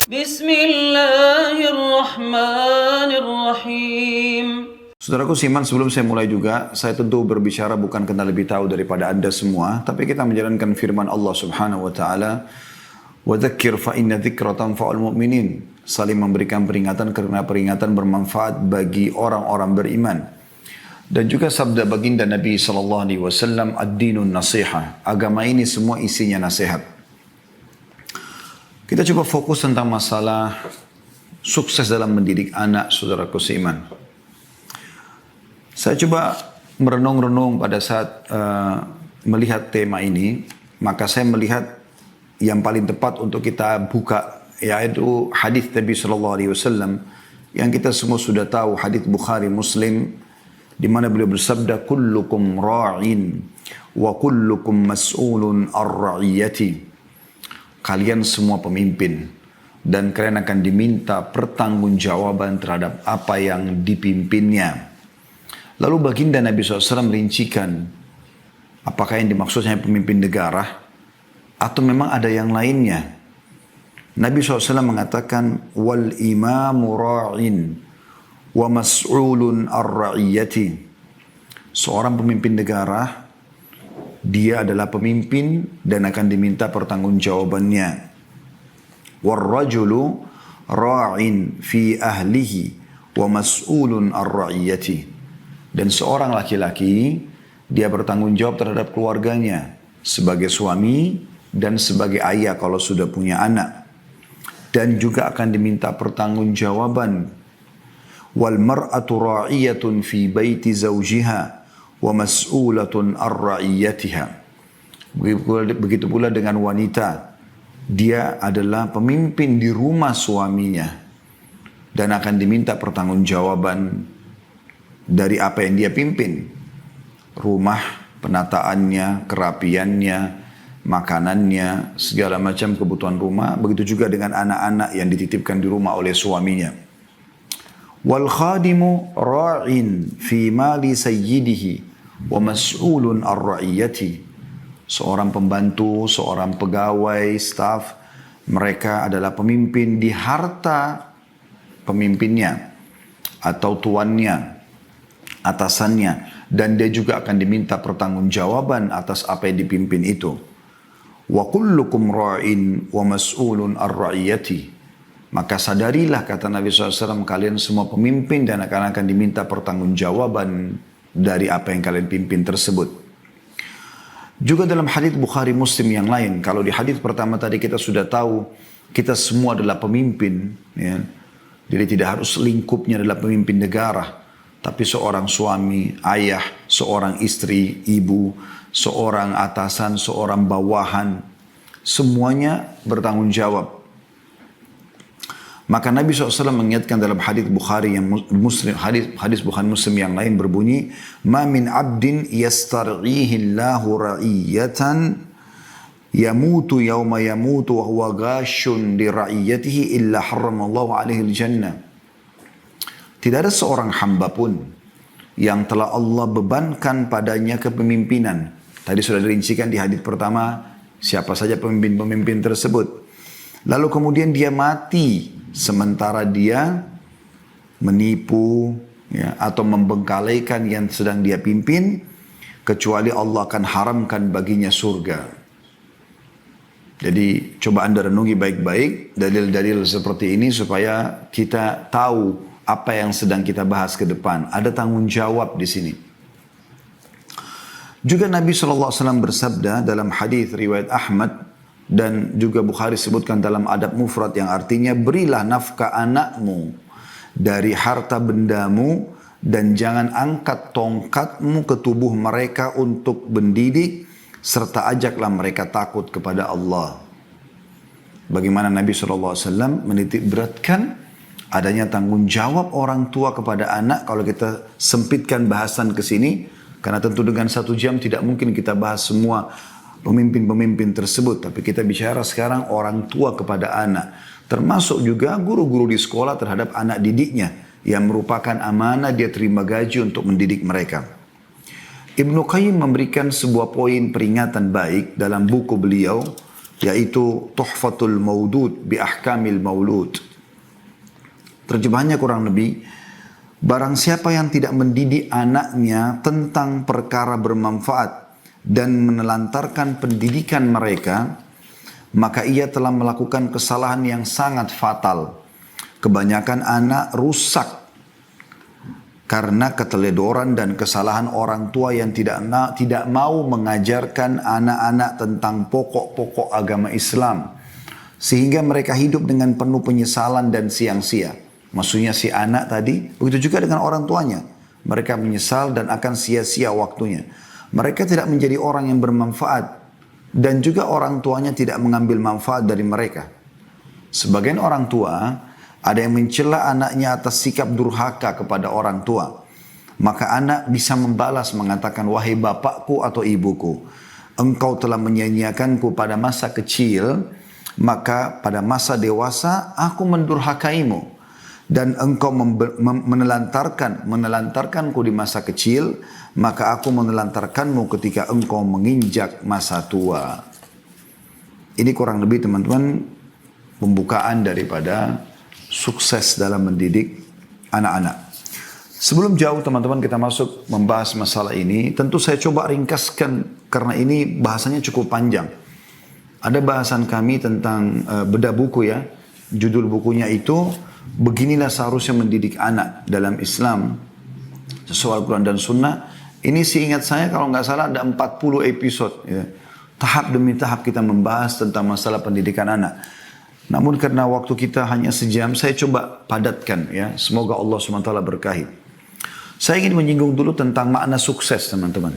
Bismillahirrahmanirrahim. Saudaraku Siman, sebelum saya mulai juga, saya tentu berbicara bukan karena lebih tahu daripada Anda semua, tapi kita menjalankan firman Allah Subhanahu wa taala, "Wa dzakir fa inna dzikra tanfa'ul mu'minin." Saling memberikan peringatan karena peringatan bermanfaat bagi orang-orang beriman. Dan juga sabda baginda Nabi sallallahu alaihi wasallam, "Ad-dinun nasiha." Agama ini semua isinya nasihat. Kita coba fokus tentang masalah sukses dalam mendidik anak, saudaraku seiman. Saya coba merenung-renung pada saat melihat tema ini, maka saya melihat yang paling tepat untuk kita buka, yaitu hadis Nabi Sallallahu Alaihi Wasallam yang kita semua sudah tahu, hadis Bukhari Muslim, di mana beliau bersabda, "Kullukum ra'in wa kullukum mas'ulun ar-ra'iyati." Kalian semua pemimpin dan kalian akan diminta pertanggungjawaban terhadap apa yang dipimpinnya. Lalu baginda Nabi SAW merincikan, apakah yang dimaksud hanya pemimpin negara atau memang ada yang lainnya. Nabi SAW mengatakan, "Wal imamu ra'in wa mas'ulun ar-ra'iyati." Seorang pemimpin negara, dia adalah pemimpin dan akan diminta pertanggungjawabannya. Warrajulu ra'in fi ahlihi wa mas'ulun ar-ra'iyati. Dan seorang laki-laki, dia bertanggung jawab terhadap keluarganya sebagai suami dan sebagai ayah kalau sudah punya anak. Dan juga akan diminta pertanggungjawaban. Wal mar'atu ra'iyatun fi baiti zawjiha wa mas'ulatun ar-ra'iyatiha. Begitu pula dengan wanita. Dia adalah pemimpin di rumah suaminya dan akan diminta pertanggungjawaban dari apa yang dia pimpin. Rumah, penataannya, kerapiannya, makanannya, segala macam kebutuhan rumah. Begitu juga dengan anak-anak yang dititipkan di rumah oleh suaminya. Wal khadimu ra'in fi mali sayyidihi wa mas'ulun ar-ra'iyati. Seorang pembantu, seorang pegawai, staf, mereka adalah pemimpin di harta pemimpinnya atau tuannya, atasannya, dan dia juga akan diminta pertanggungjawaban atas apa yang dipimpin itu. Wa kullukum ra'in wa mas'ulun ar-ra'iyati. Maka sadarilah, kata Nabi SAW, kalian semua pemimpin dan akan diminta pertanggungjawaban dari apa yang kalian pimpin tersebut. Juga dalam hadis Bukhari Muslim yang lain, kalau di hadis pertama tadi kita sudah tahu kita semua adalah pemimpin, ya. Jadi tidak harus lingkupnya adalah pemimpin negara, tapi seorang suami, ayah, seorang istri, ibu, seorang atasan, seorang bawahan, semuanya bertanggung jawab. Maka Nabi SAW mengingatkan dalam hadis Bukhari yang Muslim, hadis Bukhari Muslim yang lain berbunyi, "Ma min 'abdin yastar'ihi Allahu ra'iyatan yamutu yawma yamutu wa huwa ghashun li ra'iyatihi illa harramallahu 'alaihi al-jannah." Tidak ada seorang hamba pun yang telah Allah bebankan padanya kepemimpinan. Tadi sudah dirincikan di hadis pertama siapa saja pemimpin-pemimpin tersebut. Lalu kemudian dia mati sementara dia menipu, ya, atau membengkalaikan yang sedang dia pimpin, kecuali Allah akan haramkan baginya surga. Jadi coba Anda renungi baik-baik dalil-dalil seperti ini supaya kita tahu apa yang sedang kita bahas ke depan. Ada tanggung jawab di sini. Juga Nabi SAW bersabda dalam hadis riwayat Ahmad, dan juga Bukhari sebutkan dalam adab mufrad, yang artinya, berilah nafkah anakmu dari harta bendamu dan jangan angkat tongkatmu ke tubuh mereka untuk mendidik, serta ajaklah mereka takut kepada Allah. Bagaimana Nabi SAW menitik beratkan adanya tanggung jawab orang tua kepada anak. Kalau kita sempitkan bahasan ke sini, karena tentu dengan 1 jam tidak mungkin kita bahas semua pemimpin-pemimpin tersebut. Tapi kita bicara sekarang orang tua kepada anak. Termasuk juga guru-guru di sekolah terhadap anak didiknya, yang merupakan amanah dia terima gaji untuk mendidik mereka. Ibnu Qayyim memberikan sebuah poin peringatan baik dalam buku beliau, yaitu Tuhfatul Maudud bi Ahkamil Maulud. Terjemahannya kurang lebih, barang siapa yang tidak mendidik anaknya tentang perkara bermanfaat dan menelantarkan pendidikan mereka, maka ia telah melakukan kesalahan yang sangat fatal. Kebanyakan anak rusak karena keteledoran dan kesalahan orang tua yang tidak mau mengajarkan anak-anak tentang pokok-pokok agama Islam. Sehingga mereka hidup dengan penuh penyesalan dan siang-sia. Maksudnya si anak tadi, begitu juga dengan orang tuanya. Mereka menyesal dan akan sia-sia waktunya. Mereka tidak menjadi orang yang bermanfaat. Dan juga orang tuanya tidak mengambil manfaat dari mereka. Sebagian orang tua, ada yang mencela anaknya atas sikap durhaka kepada orang tua. Maka anak bisa membalas mengatakan, wahai bapakku atau ibuku, engkau telah menyia-nyiakanku pada masa kecil, maka pada masa dewasa aku mendurhakaimu. Dan engkau menelantarkanku di masa kecil, maka aku menelantarkanmu ketika engkau menginjak masa tua. Ini kurang lebih teman-teman pembukaan daripada sukses dalam mendidik anak-anak. Sebelum jauh teman-teman kita masuk membahas masalah ini, tentu saya coba ringkaskan karena ini bahasanya cukup panjang. Ada bahasan kami tentang bedah buku ya, judul bukunya itu beginilah seharusnya mendidik anak dalam Islam sesuai Al-Quran dan Sunnah. Ini seingat saya kalau nggak salah ada 40 episode ya. Tahap demi tahap kita membahas tentang masalah pendidikan anak. Namun karena waktu kita hanya sejam, saya coba padatkan ya. Semoga Allah SWT berkahi. Saya ingin menyinggung dulu tentang makna sukses teman-teman.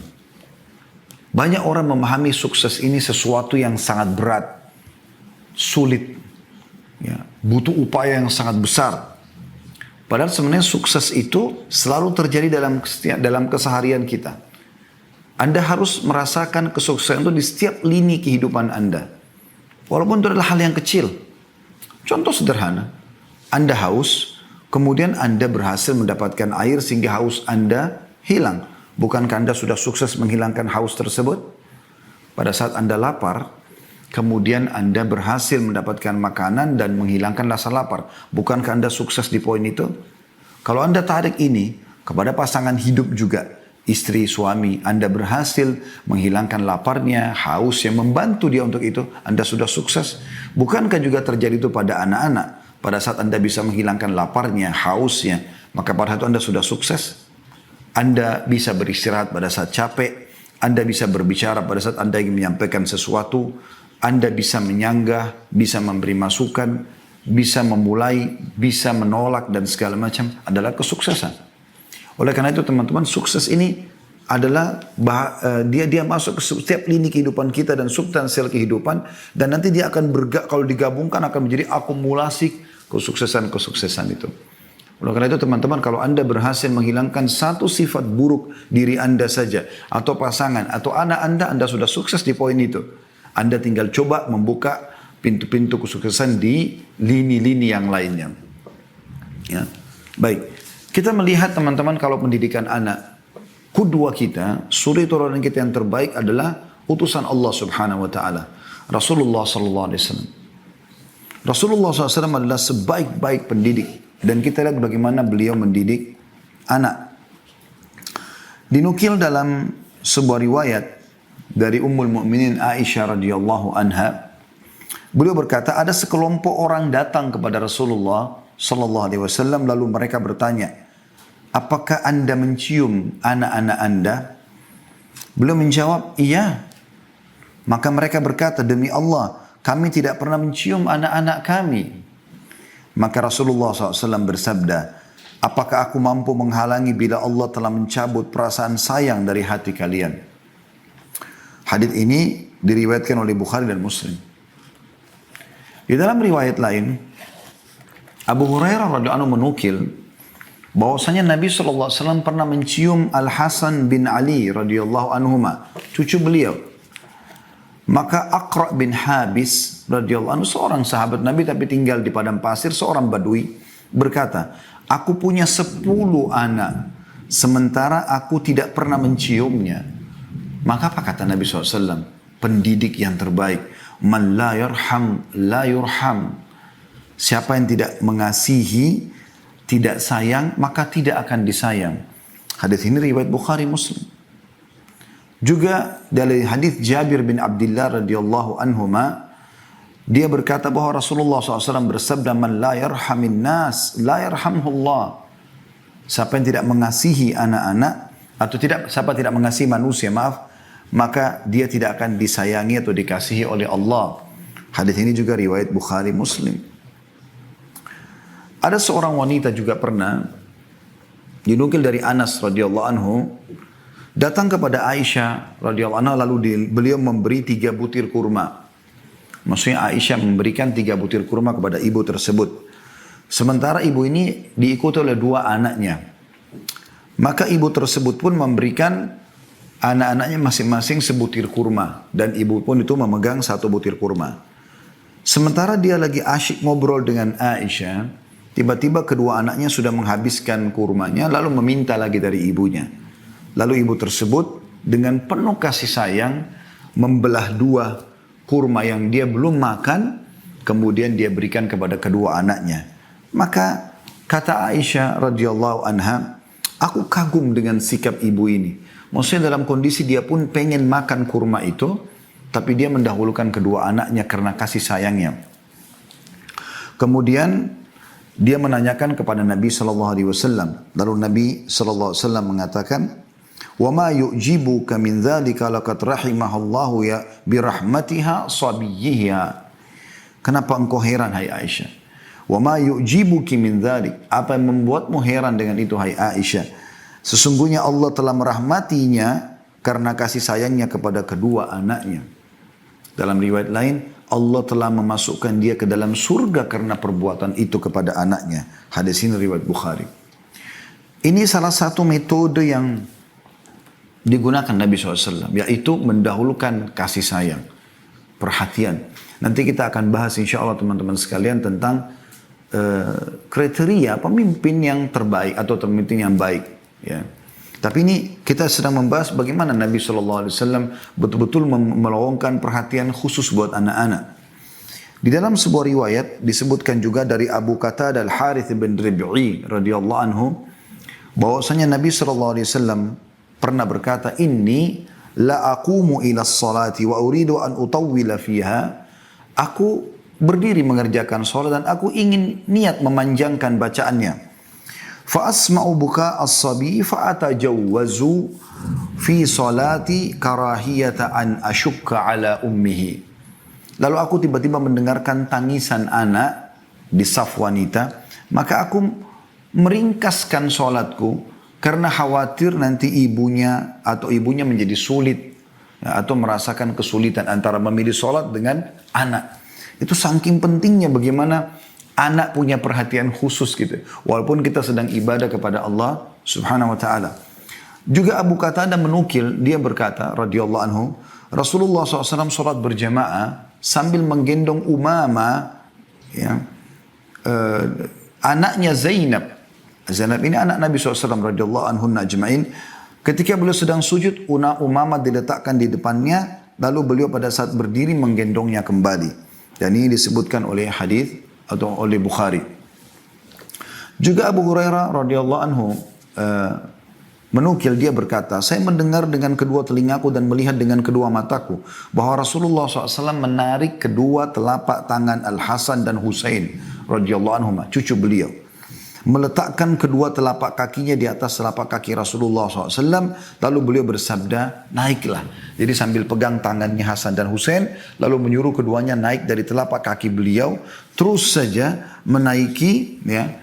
Banyak orang memahami sukses ini sesuatu yang sangat berat, sulit, ya, butuh upaya yang sangat besar. Padahal sebenarnya sukses itu selalu terjadi dalam keseharian kita. Anda harus merasakan kesuksesan itu di setiap lini kehidupan Anda. Walaupun itu adalah hal yang kecil. Contoh sederhana, Anda haus, kemudian Anda berhasil mendapatkan air sehingga haus Anda hilang. Bukankah Anda sudah sukses menghilangkan haus tersebut? Pada saat Anda lapar, kemudian Anda berhasil mendapatkan makanan dan menghilangkan rasa lapar. Bukankah Anda sukses di poin itu? Kalau Anda tarik ini kepada pasangan hidup juga, istri, suami, Anda berhasil menghilangkan laparnya, haus yang membantu dia untuk itu, Anda sudah sukses. Bukankah juga terjadi itu pada anak-anak? Pada saat Anda bisa menghilangkan laparnya, hausnya, maka pada saat itu Anda sudah sukses. Anda bisa beristirahat pada saat capek, Anda bisa berbicara pada saat Anda ingin menyampaikan sesuatu, Anda bisa menyanggah, bisa memberi masukan, bisa memulai, bisa menolak dan segala macam adalah kesuksesan. Oleh karena itu teman-teman, sukses ini adalah dia masuk ke setiap lini kehidupan kita dan substansial kehidupan, dan nanti dia akan kalau digabungkan akan menjadi akumulasi kesuksesan itu. Oleh karena itu teman-teman, kalau Anda berhasil menghilangkan satu sifat buruk diri Anda saja, atau pasangan, atau anak Anda sudah sukses di poin itu. Anda tinggal coba membuka pintu-pintu kesuksesan di lini-lini yang lainnya. Ya. Baik, kita melihat teman-teman kalau pendidikan anak, kudwa kita, suri teladan kita yang terbaik adalah utusan Allah Subhanahu Wa Taala, Rasulullah Sallallahu Alaihi Wasallam. Rasulullah SAW adalah sebaik-baik pendidik. Dan kita lihat bagaimana beliau mendidik anak. Dinukil dalam sebuah riwayat dari Ummul Mukminin Aisyah radhiyallahu anha, beliau berkata, ada sekelompok orang datang kepada Rasulullah sallallahu alaihi wasallam, lalu mereka bertanya, apakah Anda mencium anak-anak Anda? Beliau menjawab, iya. Maka mereka berkata, demi Allah, kami tidak pernah mencium anak-anak kami. Maka Rasulullah SAW bersabda, apakah aku mampu menghalangi bila Allah telah mencabut perasaan sayang dari hati kalian? Hadits ini diriwayatkan oleh Bukhari dan Muslim. Di dalam riwayat lain, Abu Hurairah radhiyallahu anhu menukil bahwasanya Nabi SAW pernah mencium Al Hasan bin Ali radhiyallahu anhuma, cucu beliau. Maka Aqra bin Habis radhiyallahu anhu, seorang sahabat Nabi tapi tinggal di padang pasir, seorang badui, berkata, aku punya 10 anak, sementara aku tidak pernah menciumnya. Maka apa kata Nabi SAW? Pendidik yang terbaik. Man la yarham, la yurham. Siapa yang tidak mengasihi, tidak sayang, maka tidak akan disayang. Hadis ini riwayat Bukhari Muslim. Juga dari hadis Jabir bin Abdullah radhiyallahu anhuma, dia berkata bahwa Rasulullah SAW bersabda, man la yarhamin nas, la yarhamhullah. Siapa yang tidak mengasihi anak-anak, atau siapa tidak mengasihi manusia, maka dia tidak akan disayangi atau dikasihi oleh Allah. Hadis ini juga riwayat Bukhari Muslim. Ada seorang wanita juga pernah dinukil dari Anas radhiyallahu anhu, datang kepada Aisyah radhiyallahu anha, lalu beliau memberi 3 butir kurma. Maksudnya Aisyah memberikan 3 butir kurma kepada ibu tersebut. Sementara ibu ini diikuti oleh 2 anaknya. Maka ibu tersebut pun memberikan anak-anaknya masing-masing sebutir kurma. Dan ibu pun itu memegang 1 butir kurma. Sementara dia lagi asyik ngobrol dengan Aisyah, tiba-tiba kedua anaknya sudah menghabiskan kurmanya, lalu meminta lagi dari ibunya. Lalu ibu tersebut dengan penuh kasih sayang membelah 2 kurma yang dia belum makan, kemudian dia berikan kepada kedua anaknya. Maka kata Aisyah radhiyallahu anha, aku kagum dengan sikap ibu ini. Maksudnya dalam kondisi dia pun pengen makan kurma itu, tapi dia mendahulukan kedua anaknya karena kasih sayangnya. Kemudian dia menanyakan kepada Nabi SAW. Lalu Nabi SAW mengatakan, وَمَا يُؤْجِبُكَ مِنْ ذَلِكَ لَقَدْ رَحِمَهَ اللَّهُ يَا بِرَحْمَتِهَا صَبِيِّهَا. Kenapa engkau heran, hai Aisyah? وَمَا يُؤْجِبُكِ مِنْ ذَلِكَ. Apa yang membuatmu heran dengan itu, hai Aisyah? Sesungguhnya Allah telah merahmatinya karena kasih sayangnya kepada kedua anaknya. Dalam riwayat lain, Allah telah memasukkan dia ke dalam surga karena perbuatan itu kepada anaknya. Hadis ini riwayat Bukhari. Ini salah satu metode yang digunakan Nabi SAW, yaitu mendahulukan kasih sayang, perhatian. Nanti kita akan bahas insya Allah teman-teman sekalian tentang kriteria pemimpin yang terbaik atau pemimpin yang baik. Ya. Tapi ini kita sedang membahas bagaimana Nabi SAW betul-betul meluangkan perhatian khusus buat anak-anak. Di dalam sebuah riwayat disebutkan juga dari Abu Qatadah Al-Harith bin Rib'i radhiyallahu anhu, bahwasanya Nabi SAW pernah berkata, inni la aqumu ila salati wa uridu an utawwila fiha. Aku berdiri mengerjakan salat dan aku ingin niat memanjangkan bacaannya. Fa asma'u buka as-sabi fa atajawwazu fi salati karahiyata an ashukka ala ummihi. Lalu aku tiba-tiba mendengarkan tangisan anak di saf wanita, maka aku meringkaskan salatku karena khawatir nanti ibunya menjadi sulit, ya, atau merasakan kesulitan antara memilih salat dengan anak. Itu saking pentingnya bagaimana anak punya perhatian khusus gitu. Walaupun kita sedang ibadah kepada Allah subhanahu wa ta'ala. Juga Abu Qatadah menukil, dia berkata radhiyallahu anhu, Rasulullah SAW sholat berjamaah sambil menggendong Umamah, ya, anaknya Zainab. Zainab ini anak Nabi SAW radhiyallahu anhu ajma'in. Ketika beliau sedang sujud, Umamah diletakkan di depannya, lalu beliau pada saat berdiri menggendongnya kembali. Dan ini disebutkan oleh hadis atau oleh Bukhari. Juga Abu Hurairah radhiyallahu anhu menukil, dia berkata, saya mendengar dengan kedua telingaku dan melihat dengan kedua mataku bahwa Rasulullah SAW menarik kedua telapak tangan Al-Hasan dan Husain radhiyallahu anhuma, cucu beliau, meletakkan kedua telapak kakinya di atas telapak kaki Rasulullah SAW, lalu beliau bersabda, naiklah. Jadi sambil pegang tangannya Hasan dan Husain, lalu menyuruh keduanya naik dari telapak kaki beliau, terus saja menaiki, ya,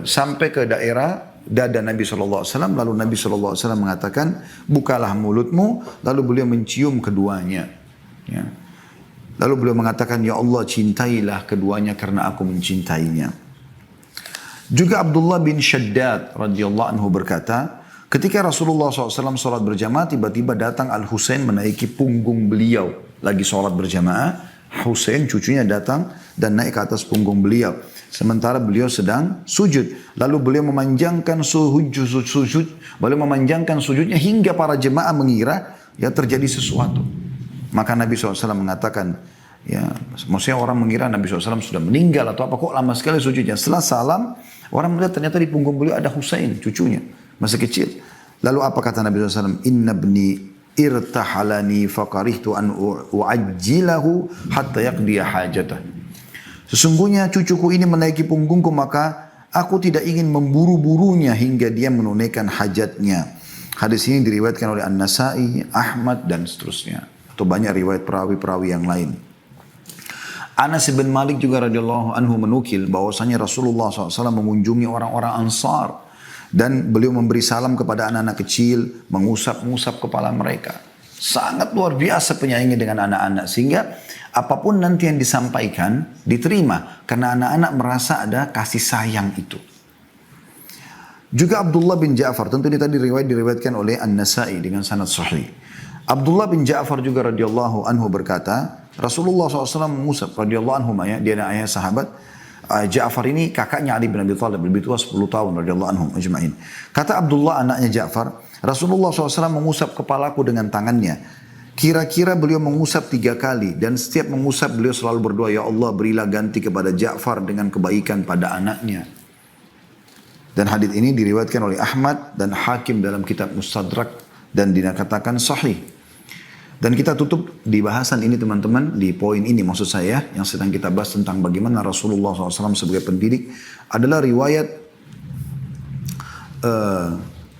sampai ke daerah dada Nabi SAW. Lalu Nabi SAW mengatakan, bukalah mulutmu, lalu beliau mencium keduanya. Ya. Lalu beliau mengatakan, ya Allah, cintailah keduanya karena aku mencintainya. Juga Abdullah bin Shaddad radhiyallahu anhu berkata, ketika Rasulullah SAW sholat berjamaah, tiba-tiba datang Al-Husain menaiki punggung beliau. Lagi sholat berjamaah, Husain cucunya datang dan naik ke atas punggung beliau. Sementara beliau sedang sujud. Lalu beliau memanjangkan beliau memanjangkan sujudnya hingga para jemaah mengira ya terjadi sesuatu. Maka Nabi SAW mengatakan, ya, maksudnya orang mengira Nabi SAW sudah meninggal atau apa, kok lama sekali sujudnya. Setelah salam, orang melihat ternyata di punggung beliau ada Husain, cucunya, masih kecil. Lalu apa kata Nabi SAW? Inna bni irtahalani fakarihtu an u'ajjilahu hatta yaqdiya hajatah. Sesungguhnya cucuku ini menaiki punggungku, maka aku tidak ingin memburu-burunya hingga dia menunaikan hajatnya. Hadis ini diriwayatkan oleh An-Nasai, Ahmad dan seterusnya. Atau banyak riwayat perawi-perawi yang lain. Anas bin Malik juga radhiyallahu anhu menukil bahwasanya Rasulullah SAW mengunjungi orang-orang Ansar dan beliau memberi salam kepada anak-anak kecil, mengusap-ngusap kepala mereka. Sangat luar biasa penyayangnya dengan anak-anak, sehingga apapun nanti yang disampaikan diterima karena anak-anak merasa ada kasih sayang itu. Juga Abdullah bin Ja'far, tentu ini tadi diriwayatkan oleh An-Nasai dengan sanad sahih. Abdullah bin Ja'far juga radhiyallahu anhu berkata, Rasulullah SAW mengusap radhiyallahu anhu, ya, dia ayah sahabat. Ja'far ini kakaknya Ali bin Abi Thalib, lebih tua 10 tahun radhiyallahu anhum ajma'in. Kata Abdullah anaknya Ja'far, Rasulullah SAW mengusap kepalaku dengan tangannya. Kira-kira beliau mengusap 3 kali dan setiap mengusap beliau selalu berdoa, ya Allah berilah ganti kepada Ja'far dengan kebaikan pada anaknya. Dan hadits ini diriwayatkan oleh Ahmad dan Hakim dalam kitab Mustadrak dan dikatakan sahih. Dan kita tutup di bahasan ini teman-teman, di poin ini maksud saya yang sedang kita bahas tentang bagaimana Rasulullah SAW sebagai pendidik adalah riwayat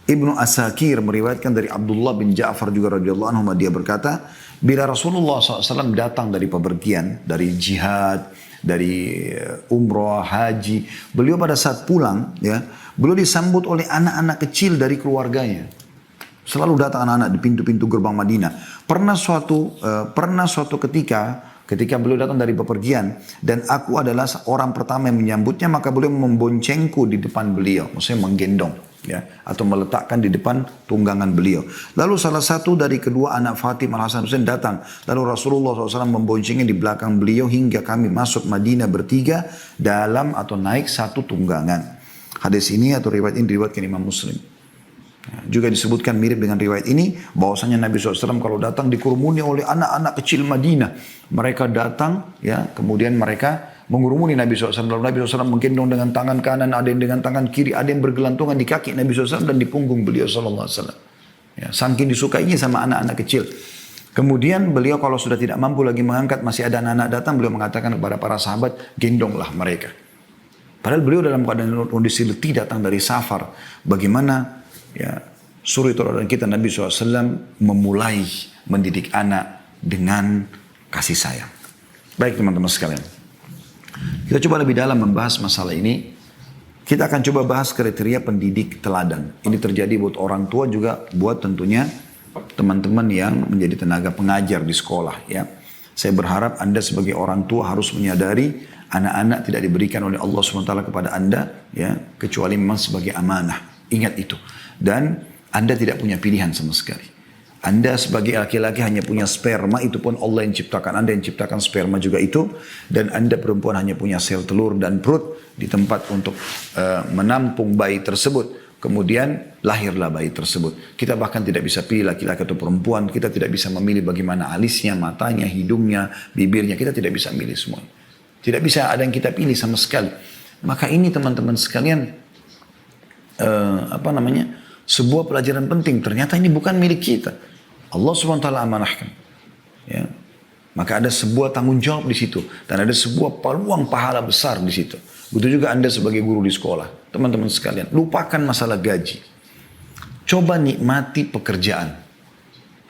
Ibnu Asakir meriwayatkan dari Abdullah bin Ja'far juga radhiyallahu anhu, dia berkata, bila Rasulullah SAW datang dari pepergian, dari jihad, dari umrah, haji, beliau pada saat pulang, ya, beliau disambut oleh anak-anak kecil dari keluarganya. Selalu datang anak-anak di pintu-pintu gerbang Madinah. Pernah suatu ketika beliau datang dari bepergian dan aku adalah orang pertama yang menyambutnya, maka beliau memboncengku di depan beliau, maksudnya menggendong, ya, atau meletakkan di depan tunggangan beliau. Lalu salah satu dari kedua anak Fatimah Hasan Husain datang, lalu Rasulullah SAW memboncengnya di belakang beliau hingga kami masuk Madinah bertiga dalam atau naik satu tunggangan. Hadis ini atau riwayat ini diriwayatkan Imam Muslim. Juga disebutkan mirip dengan riwayat ini bahwasanya Nabi SAW kalau datang dikerumuni oleh anak-anak kecil Madinah. Mereka datang, ya, kemudian mereka mengurumuni Nabi SAW. Lalu Nabi SAW menggendong dengan tangan kanan, ada yang dengan tangan kiri, ada yang bergelantungan di kaki Nabi SAW dan di punggung beliau SAW. Ya, saking disukainya sama anak-anak kecil. Kemudian beliau kalau sudah tidak mampu lagi mengangkat, masih ada anak-anak datang, beliau mengatakan kepada para sahabat, gendonglah mereka. Padahal beliau dalam keadaan kondisi letih datang dari safar. Bagaimana, ya, suri teladan kita Nabi SAW memulai mendidik anak dengan kasih sayang. Baik teman-teman sekalian, kita coba lebih dalam membahas masalah ini. Kita akan coba bahas kriteria pendidik teladan. Ini terjadi buat orang tua juga, buat tentunya teman-teman yang menjadi tenaga pengajar di sekolah, ya. Saya berharap Anda sebagai orang tua harus menyadari anak-anak tidak diberikan oleh Allah SWT kepada Anda, ya, kecuali memang sebagai amanah. Ingat itu. Dan Anda tidak punya pilihan sama sekali. Anda sebagai laki-laki hanya punya sperma, itu pun Allah yang ciptakan. Anda yang ciptakan sperma juga itu. Dan Anda perempuan hanya punya sel telur dan perut di tempat untuk menampung bayi tersebut. Kemudian lahirlah bayi tersebut. Kita bahkan tidak bisa pilih laki-laki atau perempuan. Kita tidak bisa memilih bagaimana alisnya, matanya, hidungnya, bibirnya. Kita tidak bisa milih semuanya. Tidak bisa ada yang kita pilih sama sekali. Maka ini teman-teman sekalian, sebuah pelajaran penting. Ternyata ini bukan milik kita. Allah SWT amanahkan. Ya. Maka ada sebuah tanggung jawab di situ. Dan ada sebuah peluang pahala besar di situ. Begitu juga Anda sebagai guru di sekolah. Teman-teman sekalian, lupakan masalah gaji. Coba nikmati pekerjaan.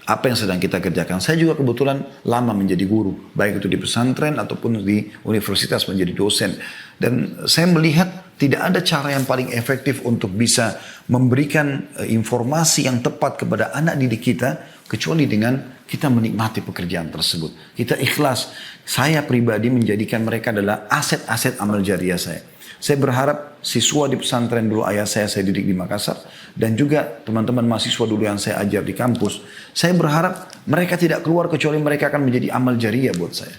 Apa yang sedang kita kerjakan. Saya juga kebetulan lama menjadi guru. Baik itu di pesantren ataupun di universitas menjadi dosen. Dan saya melihat tidak ada cara yang paling efektif untuk bisa memberikan informasi yang tepat kepada anak didik kita. Kecuali dengan kita menikmati pekerjaan tersebut. Kita ikhlas. Saya pribadi menjadikan mereka adalah aset-aset amal jariah saya. Saya berharap siswa di pesantren dulu ayah saya didik di Makassar, dan juga teman-teman mahasiswa dulu yang saya ajar di kampus, saya berharap mereka tidak keluar kecuali mereka akan menjadi amal jariah buat saya.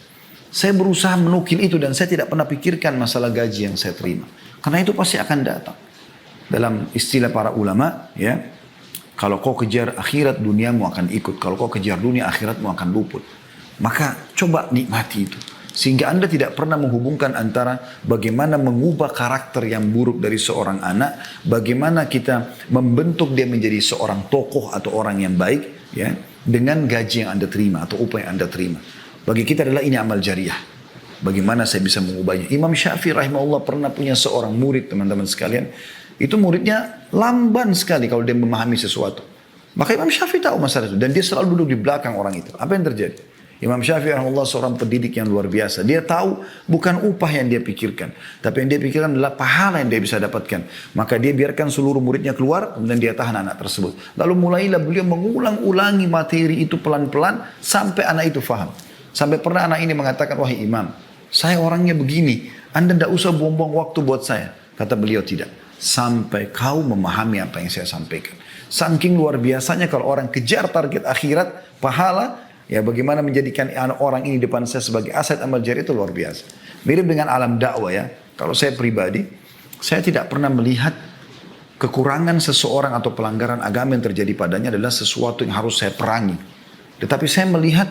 Saya berusaha menukil itu dan saya tidak pernah pikirkan masalah gaji yang saya terima. Karena itu pasti akan datang. Dalam istilah para ulama, ya, kalau kau kejar akhirat, duniamu akan ikut. Kalau kau kejar dunia, akhiratmu akan luput. Maka coba nikmati itu. Sehingga Anda tidak pernah menghubungkan antara bagaimana mengubah karakter yang buruk dari seorang anak, bagaimana kita membentuk dia menjadi seorang tokoh atau orang yang baik, ya, dengan gaji yang Anda terima atau upah yang Anda terima. Bagi kita adalah ini amal jariah. Bagaimana saya bisa mengubahnya? Imam Syafi'i rahimahullah pernah punya seorang murid, teman-teman sekalian. Itu muridnya lamban sekali kalau dia memahami sesuatu. Maka Imam Syafi'i tahu masalah itu. Dan dia selalu duduk di belakang orang itu. Apa yang terjadi? Imam Syafi'i rahimahullah seorang pendidik yang luar biasa. Dia tahu bukan upah yang dia pikirkan. Tapi yang dia pikirkan adalah pahala yang dia bisa dapatkan. Maka dia biarkan seluruh muridnya keluar. Kemudian dia tahan anak tersebut. Lalu mulailah beliau mengulang-ulangi materi itu pelan-pelan. Sampai anak itu faham. Sampai pernah anak ini mengatakan, wahai imam, saya orangnya begini. Anda tidak usah buang-buang waktu buat saya. Kata beliau, tidak. Sampai kau memahami apa yang saya sampaikan. Saking luar biasanya kalau orang kejar target akhirat, pahala, ya bagaimana menjadikan orang ini depan saya sebagai aset amal jariah itu luar biasa. Mirip dengan alam dakwah ya. Kalau saya pribadi, saya tidak pernah melihat kekurangan seseorang atau pelanggaran agama yang terjadi padanya adalah sesuatu yang harus saya perangi. Tetapi saya melihat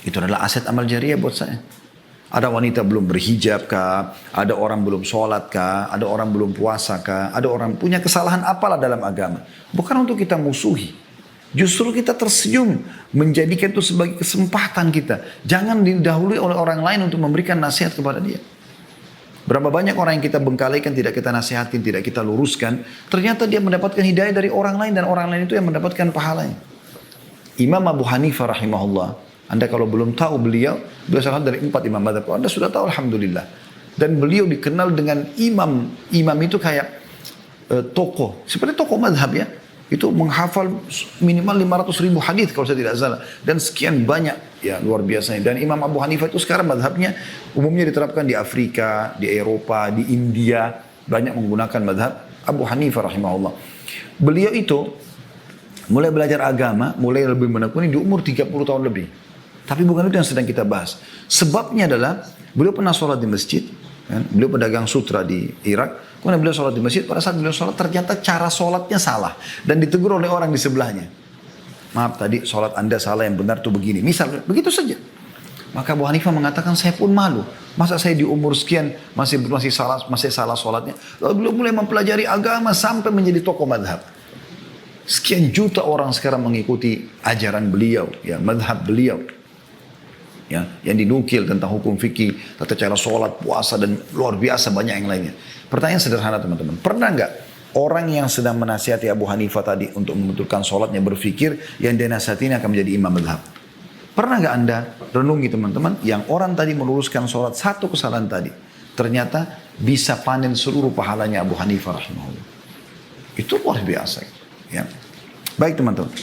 itu adalah aset amal jariah buat saya. Ada wanita belum berhijab kah? Ada orang belum sholat kah? Ada orang belum puasa kah? Ada orang punya kesalahan apalah dalam agama. Bukan untuk kita musuhi. Justru kita tersenyum. Menjadikan itu sebagai kesempatan kita. Jangan didahului oleh orang lain untuk memberikan nasihat kepada dia. Berapa banyak orang yang kita bengkalikan, tidak kita nasihatin, tidak kita luruskan. Ternyata dia mendapatkan hidayah dari orang lain. Dan orang lain itu yang mendapatkan pahalanya. Imam Abu Hanifah rahimahullah. Anda kalau belum tahu beliau salah dari 4 imam mazhab. Anda sudah tahu alhamdulillah. Dan beliau dikenal dengan imam. Imam itu kayak tokoh. Seperti tokoh mazhab ya. Itu menghafal minimal 500.000 hadis kalau saya tidak salah. Dan sekian banyak ya luar biasanya. Dan Imam Abu Hanifah itu sekarang mazhabnya umumnya diterapkan di Afrika, di Eropa, di India. Banyak menggunakan mazhab Abu Hanifah rahimahullah. Beliau itu mulai belajar agama, mulai lebih menekuni di umur 30 tahun lebih. Tapi bukan itu yang sedang kita bahas. Sebabnya adalah beliau pernah sholat di masjid. Kan? Beliau pedagang sutra di Irak. Kemudian beliau sholat di masjid. Pada saat beliau sholat ternyata cara sholatnya salah. Dan ditegur oleh orang di sebelahnya. Maaf tadi sholat anda salah, yang benar tuh begini. Misal begitu saja. Maka Abu Hanifah mengatakan saya pun malu. Masa saya di umur sekian masih salah sholatnya. Lalu beliau mulai mempelajari agama sampai menjadi tokoh madhab. Sekian juta orang sekarang mengikuti ajaran beliau. Ya, madhab beliau. Ya, yang dinukil tentang hukum fikih, tata cara sholat, puasa, dan luar biasa banyak yang lainnya. Pertanyaan sederhana teman-teman. Pernah nggak orang yang sedang menasihati Abu Hanifah tadi untuk membetulkan sholatnya berpikir yang dia nasihati ini akan menjadi imam madhab? Pernah nggak anda renungi teman-teman yang orang tadi meluruskan sholat satu kesalahan tadi ternyata bisa panen seluruh pahalanya Abu Hanifah rahimahullah. Itu luar biasa. Ya. Baik teman-teman.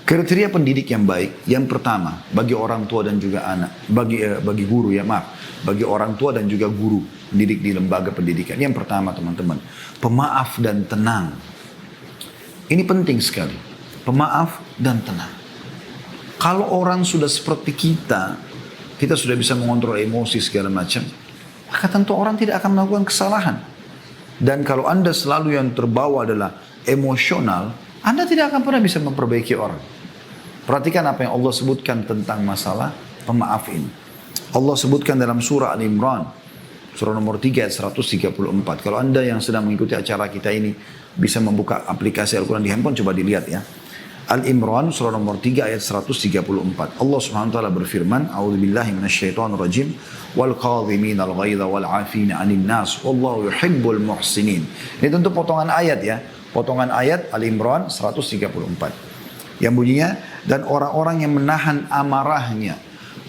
Kriteria pendidik yang baik, yang pertama bagi orang tua dan juga anak, bagi guru ya maaf, bagi orang tua dan juga guru pendidik di lembaga pendidikan. Yang pertama teman-teman, pemaaf dan tenang. Ini penting sekali, pemaaf dan tenang. Kalau orang sudah seperti kita sudah bisa mengontrol emosi segala macam, maka tentu orang tidak akan melakukan kesalahan. Dan kalau anda selalu yang terbawa adalah emosional, anda tidak akan pernah bisa memperbaiki orang. Perhatikan apa yang Allah sebutkan tentang masalah pemaaf ini. Allah sebutkan dalam surah Al-Imran. Surah nomor 3 ayat 134. Kalau anda yang sedang mengikuti acara kita ini bisa membuka aplikasi Al-Quran di handphone, coba dilihat ya. Al-Imran surah nomor 3 ayat 134. Allah subhanahu wa ta'ala berfirman. A'udzubillahi minasyaitonirrajim. Wal qadhimina al-ghaidha wal 'afina 'anil nas. Wallahu yuhibbul muhsinin. Ini tentu potongan ayat ya. Potongan ayat Al-Imran 134. Yang bunyinya, dan orang-orang yang menahan amarahnya.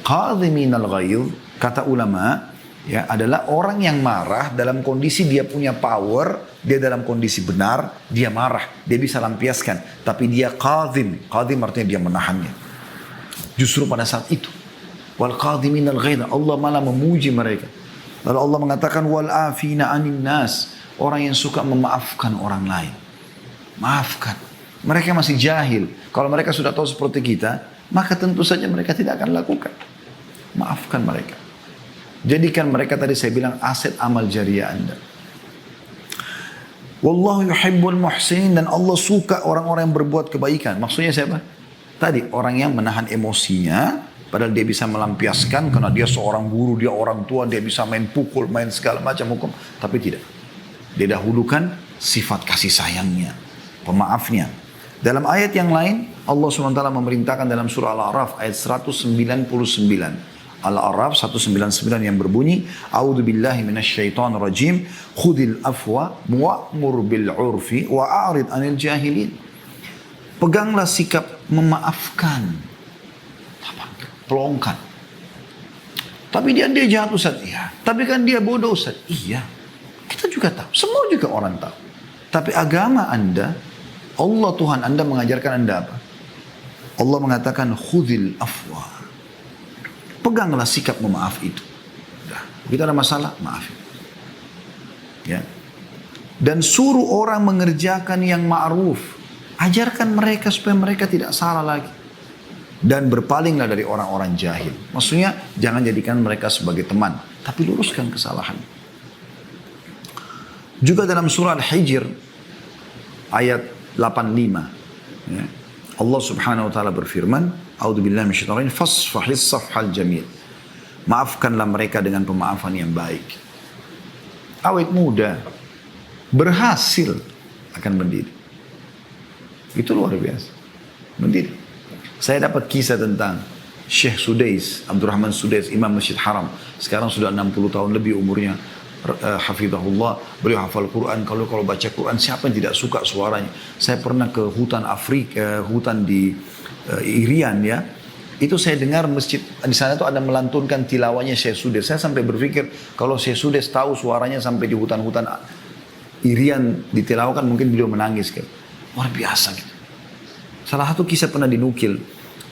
Qadhiminal ghaidh, kata ulama, ya, adalah orang yang marah dalam kondisi dia punya power, dia dalam kondisi benar, dia marah, dia bisa lampiaskan. Tapi dia qadhim artinya dia menahannya. Justru pada saat itu, wal qadhiminal ghaidh, Allah malah memuji mereka. Lalu Allah mengatakan wal afina anin nas, orang yang suka memaafkan orang lain. Maafkan. Mereka masih jahil. Kalau mereka sudah tahu seperti kita, maka tentu saja mereka tidak akan lakukan. Maafkan mereka. Jadikan mereka tadi saya bilang aset amal jariah Anda. Wallahu yuhibbul muhsinin, dan Allah suka orang-orang yang berbuat kebaikan. Maksudnya siapa? Tadi orang yang menahan emosinya, padahal dia bisa melampiaskan karena dia seorang guru, dia orang tua, dia bisa main pukul, main segala macam hukum. Tapi tidak. Dia dahulukan sifat kasih sayangnya, pemaafnya. Dalam ayat yang lain, Allah SWT memerintahkan dalam surah Al-A'raf ayat 199. Al-A'raf 199 yang berbunyi, A'udzu billahi minasyaitonir rajim, khudil afwa wa'mur bil 'urfi wa'arid 'anil jahilin. Peganglah sikap memaafkan. Pelongkan. Tapi dia jahat Ustaz. Iya. Tapi kan dia bodoh Ustaz. Iya. Kita juga tahu. Semua juga orang tahu. Tapi agama Anda, Allah Tuhan Anda mengajarkan Anda apa? Allah mengatakan khudil afwa. Peganglah sikap memaaf itu. Nah, kita ada masalah, maafin. Ya. Dan suruh orang mengerjakan yang ma'ruf. Ajarkan mereka supaya mereka tidak salah lagi. Dan berpalinglah dari orang-orang jahil. Maksudnya jangan jadikan mereka sebagai teman, tapi luruskan kesalahan. Juga dalam surah Al-Hijr ayat 85, ya, Allah Subhanahu wa taala berfirman, A'udzubillahi minasyaitonir rajim, fasfahis safhal jamil. Maafkanlah mereka dengan pemaafan yang baik. Awet muda berhasil akan mendidik. Itu luar biasa. Mendidik. Saya dapat kisah tentang Syekh Sudais, Abdurrahman Sudais, Imam Masjid Haram. Sekarang sudah 60 tahun lebih umurnya. Hafizahullah, beliau hafal Quran. Kalau baca Quran, siapa yang tidak suka suaranya? Saya pernah ke hutan Afrika, hutan di Irian ya. Itu saya dengar masjid di sana tuh ada melantunkan tilawahnya Syekh Sudais. Saya sampai berpikir kalau Syekh Sudais tahu suaranya sampai di hutan-hutan Irian ditilawakan, mungkin beliau menangis gitu. Luar biasa gitu. Salah satu kisah pernah dinukil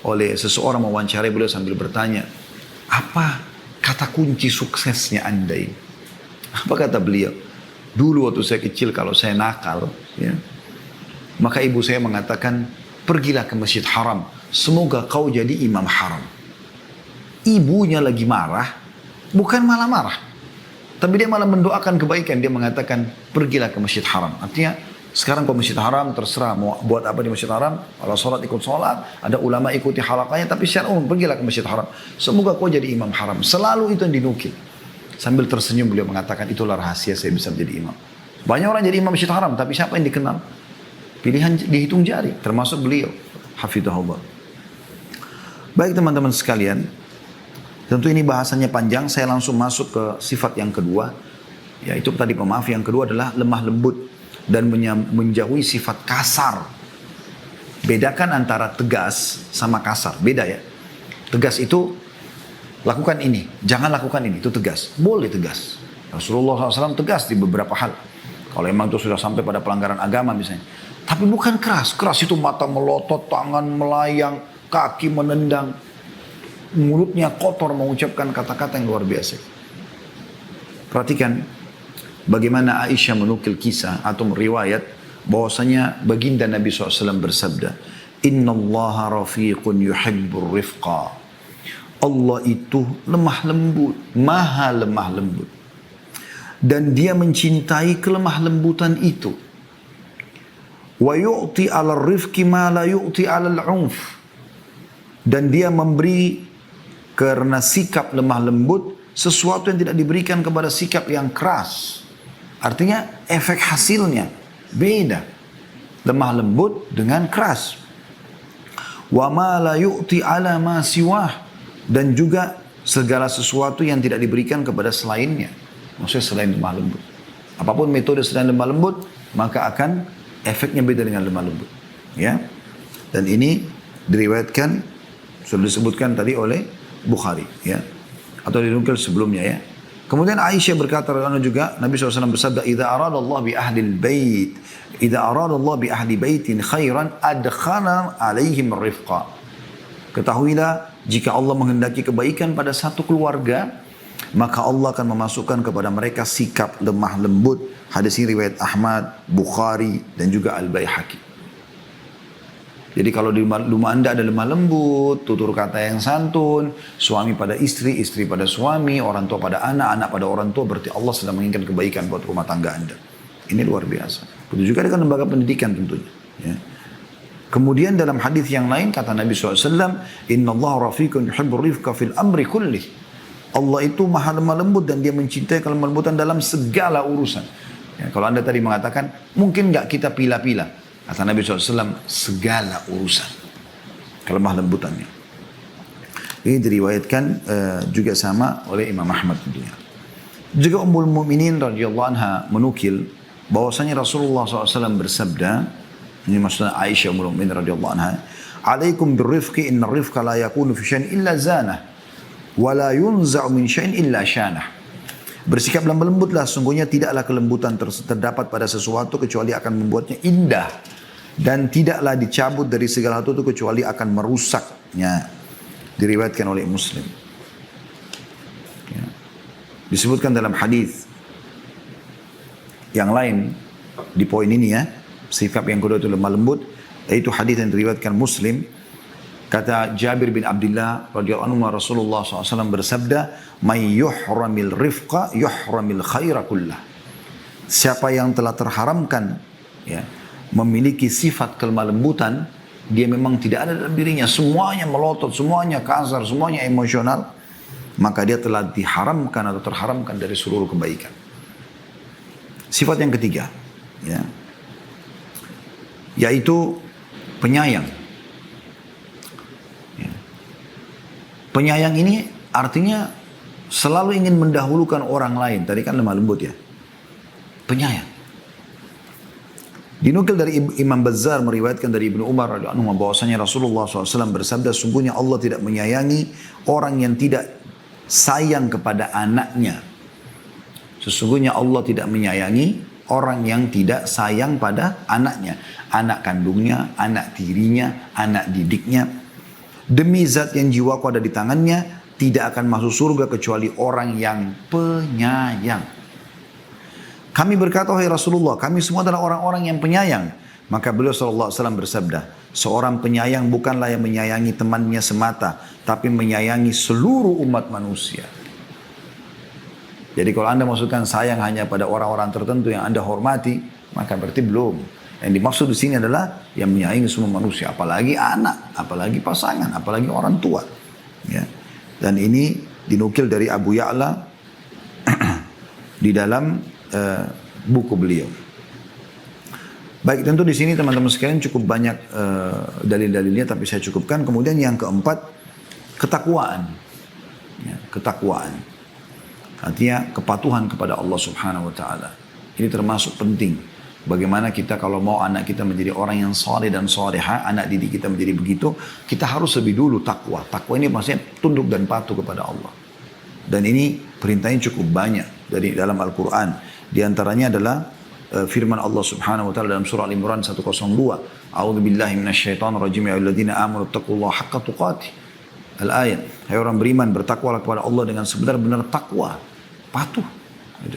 oleh seseorang mewawancarai beliau sambil bertanya, apa kata kunci suksesnya Anda ini? Apa kata beliau? Dulu waktu saya kecil kalau saya nakal, ya, maka ibu saya mengatakan, pergilah ke Masjid Haram, semoga kau jadi imam haram. Ibunya lagi marah, bukan malah marah, tapi dia malah mendoakan kebaikan. Dia mengatakan, pergilah ke Masjid Haram. Artinya, sekarang ke Masjid Haram terserah mau buat apa di Masjid Haram. Kalau sholat ikut sholat, ada ulama ikuti halakanya, tapi secara umum pergilah ke Masjid Haram. Semoga kau jadi imam haram. Selalu itu yang dinukil. Sambil tersenyum beliau mengatakan, itulah rahasia saya bisa menjadi imam. Banyak orang jadi imam Masjid Haram, tapi siapa yang dikenal? Pilihan dihitung jari, termasuk beliau. Hafizahullah. Baik teman-teman sekalian, tentu ini bahasannya panjang, saya langsung masuk ke sifat yang kedua. Yaitu tadi pemaaf, yang kedua adalah lemah lembut dan menjauhi sifat kasar. Bedakan antara tegas sama kasar, beda ya. Tegas itu lakukan ini, jangan lakukan ini, itu tegas. Boleh tegas. Rasulullah SAW tegas di beberapa hal. Kalau memang itu sudah sampai pada pelanggaran agama misalnya. Tapi bukan keras. Keras itu mata melotot, tangan melayang, kaki menendang. Mulutnya kotor mengucapkan kata-kata yang luar biasa. Perhatikan bagaimana Aisyah menukil kisah atau riwayat bahwasanya baginda Nabi SAW bersabda, Inna allaha rafiqun yuhibbur rifqa. Allah itu lemah lembut, maha lemah lembut. Dan dia mencintai kelemah lembutan itu. Wa yu'ti 'alal rifqi ma la yu'ti 'alal 'unf. Dan dia memberi karena sikap lemah lembut sesuatu yang tidak diberikan kepada sikap yang keras. Artinya efek hasilnya beda. Lemah lembut dengan keras. Wa ma la yu'ti 'ala ma siwah. Dan juga segala sesuatu yang tidak diberikan kepada selainnya. Maksudnya selain lemah lembut. Apapun metode selain lemah lembut, maka akan efeknya beda dengan lemah lembut. Ya. Dan ini diriwayatkan, sudah disebutkan tadi oleh Bukhari. Ya. Atau dinukil sebelumnya ya. Kemudian Aisyah berkata juga, Nabi SAW bersabda, Idza aradallah bi ahlil bait, Idza aradallah bi ahli baitin khairan, adkhana alaihim rifqa. Ketahuilah, jika Allah menghendaki kebaikan pada satu keluarga, maka Allah akan memasukkan kepada mereka sikap lemah lembut. Hadis ini riwayat Ahmad, Bukhari, dan juga Al-Baihaqi. Jadi kalau di rumah anda ada lemah lembut, tutur kata yang santun, suami pada istri, istri pada suami, orang tua pada anak, anak pada orang tua, berarti Allah sedang menginginkan kebaikan buat rumah tangga anda. Ini luar biasa. Begitu juga dengan lembaga pendidikan tentunya. Ya. Kemudian dalam hadis yang lain kata Nabi SAW, Inna Allah rafiqun yuhibbur rifqa fil amri kullih. Allah itu maha lemah lembut dan dia mencintai kelemah lembutan dalam segala urusan. Ya, kalau anda tadi mengatakan, mungkin nggak kita pilih-pilih. Kata Nabi SAW, segala urusan. Kelemah lembutannya. Ini diriwayatkan juga sama oleh Imam Ahmad tentunya. Juga Ummul Mukminin radhiyallahu anha menukil bahwasanya Rasulullah SAW bersabda, ini maksudnya Aisyah Ummul Mukminin radhiyallahu anha, "Alaikum birrifqi inna rifqa la yakunu fi syai'in illa zanah wa la yunza'u min syai'in illa syanah." Bersikap lemah lembutlah, sungguhnya tidaklah kelembutan terdapat pada sesuatu kecuali akan membuatnya indah. Dan tidaklah dicabut dari segala sesuatu kecuali akan merusaknya. Diriwayatkan oleh Muslim. Ya. Disebutkan dalam hadis yang lain di poin ini ya, sikap yang kedua itu lemah lembut, yaitu hadis yang diriwayatkan Muslim. Kata Jabir bin Abdullah radhiyallahu anhu, Rasulullah SAW bersabda, "May yuhramil rifqa yuhramil khaira kullah." Siapa yang telah terharamkan ya, memiliki sifat kelemah lembutan, dia memang tidak ada dalam dirinya, semuanya melotot, semuanya kasar, semuanya emosional, maka dia telah diharamkan atau terharamkan dari seluruh kebaikan. Sifat yang ketiga, ya, yaitu penyayang. Ya. Penyayang ini artinya selalu ingin mendahulukan orang lain. Tadi kan lemah lembut ya. Penyayang. Dinukil dari Imam Bazzar meriwayatkan dari Ibnu Umar radhiyallahu anhu bahwasanya Rasulullah SAW bersabda, sungguhnya Allah tidak menyayangi orang yang tidak sayang kepada anaknya. Sesungguhnya Allah tidak menyayangi orang yang tidak sayang pada anaknya. Anak kandungnya, anak tirinya, anak didiknya. Demi zat yang jiwaku ada di tangannya, tidak akan masuk surga kecuali orang yang penyayang. Kami berkata, wahai Rasulullah, kami semua adalah orang-orang yang penyayang. Maka beliau SAW bersabda, seorang penyayang bukanlah yang menyayangi temannya semata, tapi menyayangi seluruh umat manusia. Jadi kalau anda maksudkan sayang hanya pada orang-orang tertentu yang anda hormati, maka berarti belum. Yang dimaksud di sini adalah yang menyayangi semua manusia, apalagi anak, apalagi pasangan, apalagi orang tua. Ya. Dan ini dinukil dari Abu Ya'la di dalam buku beliau. Baik, tentu di sini teman-teman sekalian cukup banyak dalil-dalilnya, tapi saya cukupkan. Kemudian yang keempat, ketakwaan. Ya, ketakwaan. Artinya kepatuhan kepada Allah Subhanahu Wa Taala. Ini termasuk penting. Bagaimana kita kalau mau anak kita menjadi orang yang saleh dan saleha, anak didik kita menjadi begitu, kita harus lebih dulu takwa. Takwa ini maksudnya tunduk dan patuh kepada Allah. Dan ini perintahnya cukup banyak dari dalam Al-Quran. Di antaranya adalah firman Allah Subhanahu wa taala dalam surah Al-Imran 102. A'udzu billahi minasyaitonir rajim, ya ayyuhalladzina amanu taqullaha haqqa tuqatih. Al-ayat. Hai orang beriman, bertakwalah kepada Allah dengan sebenar-benar takwa, patuh. Gitu.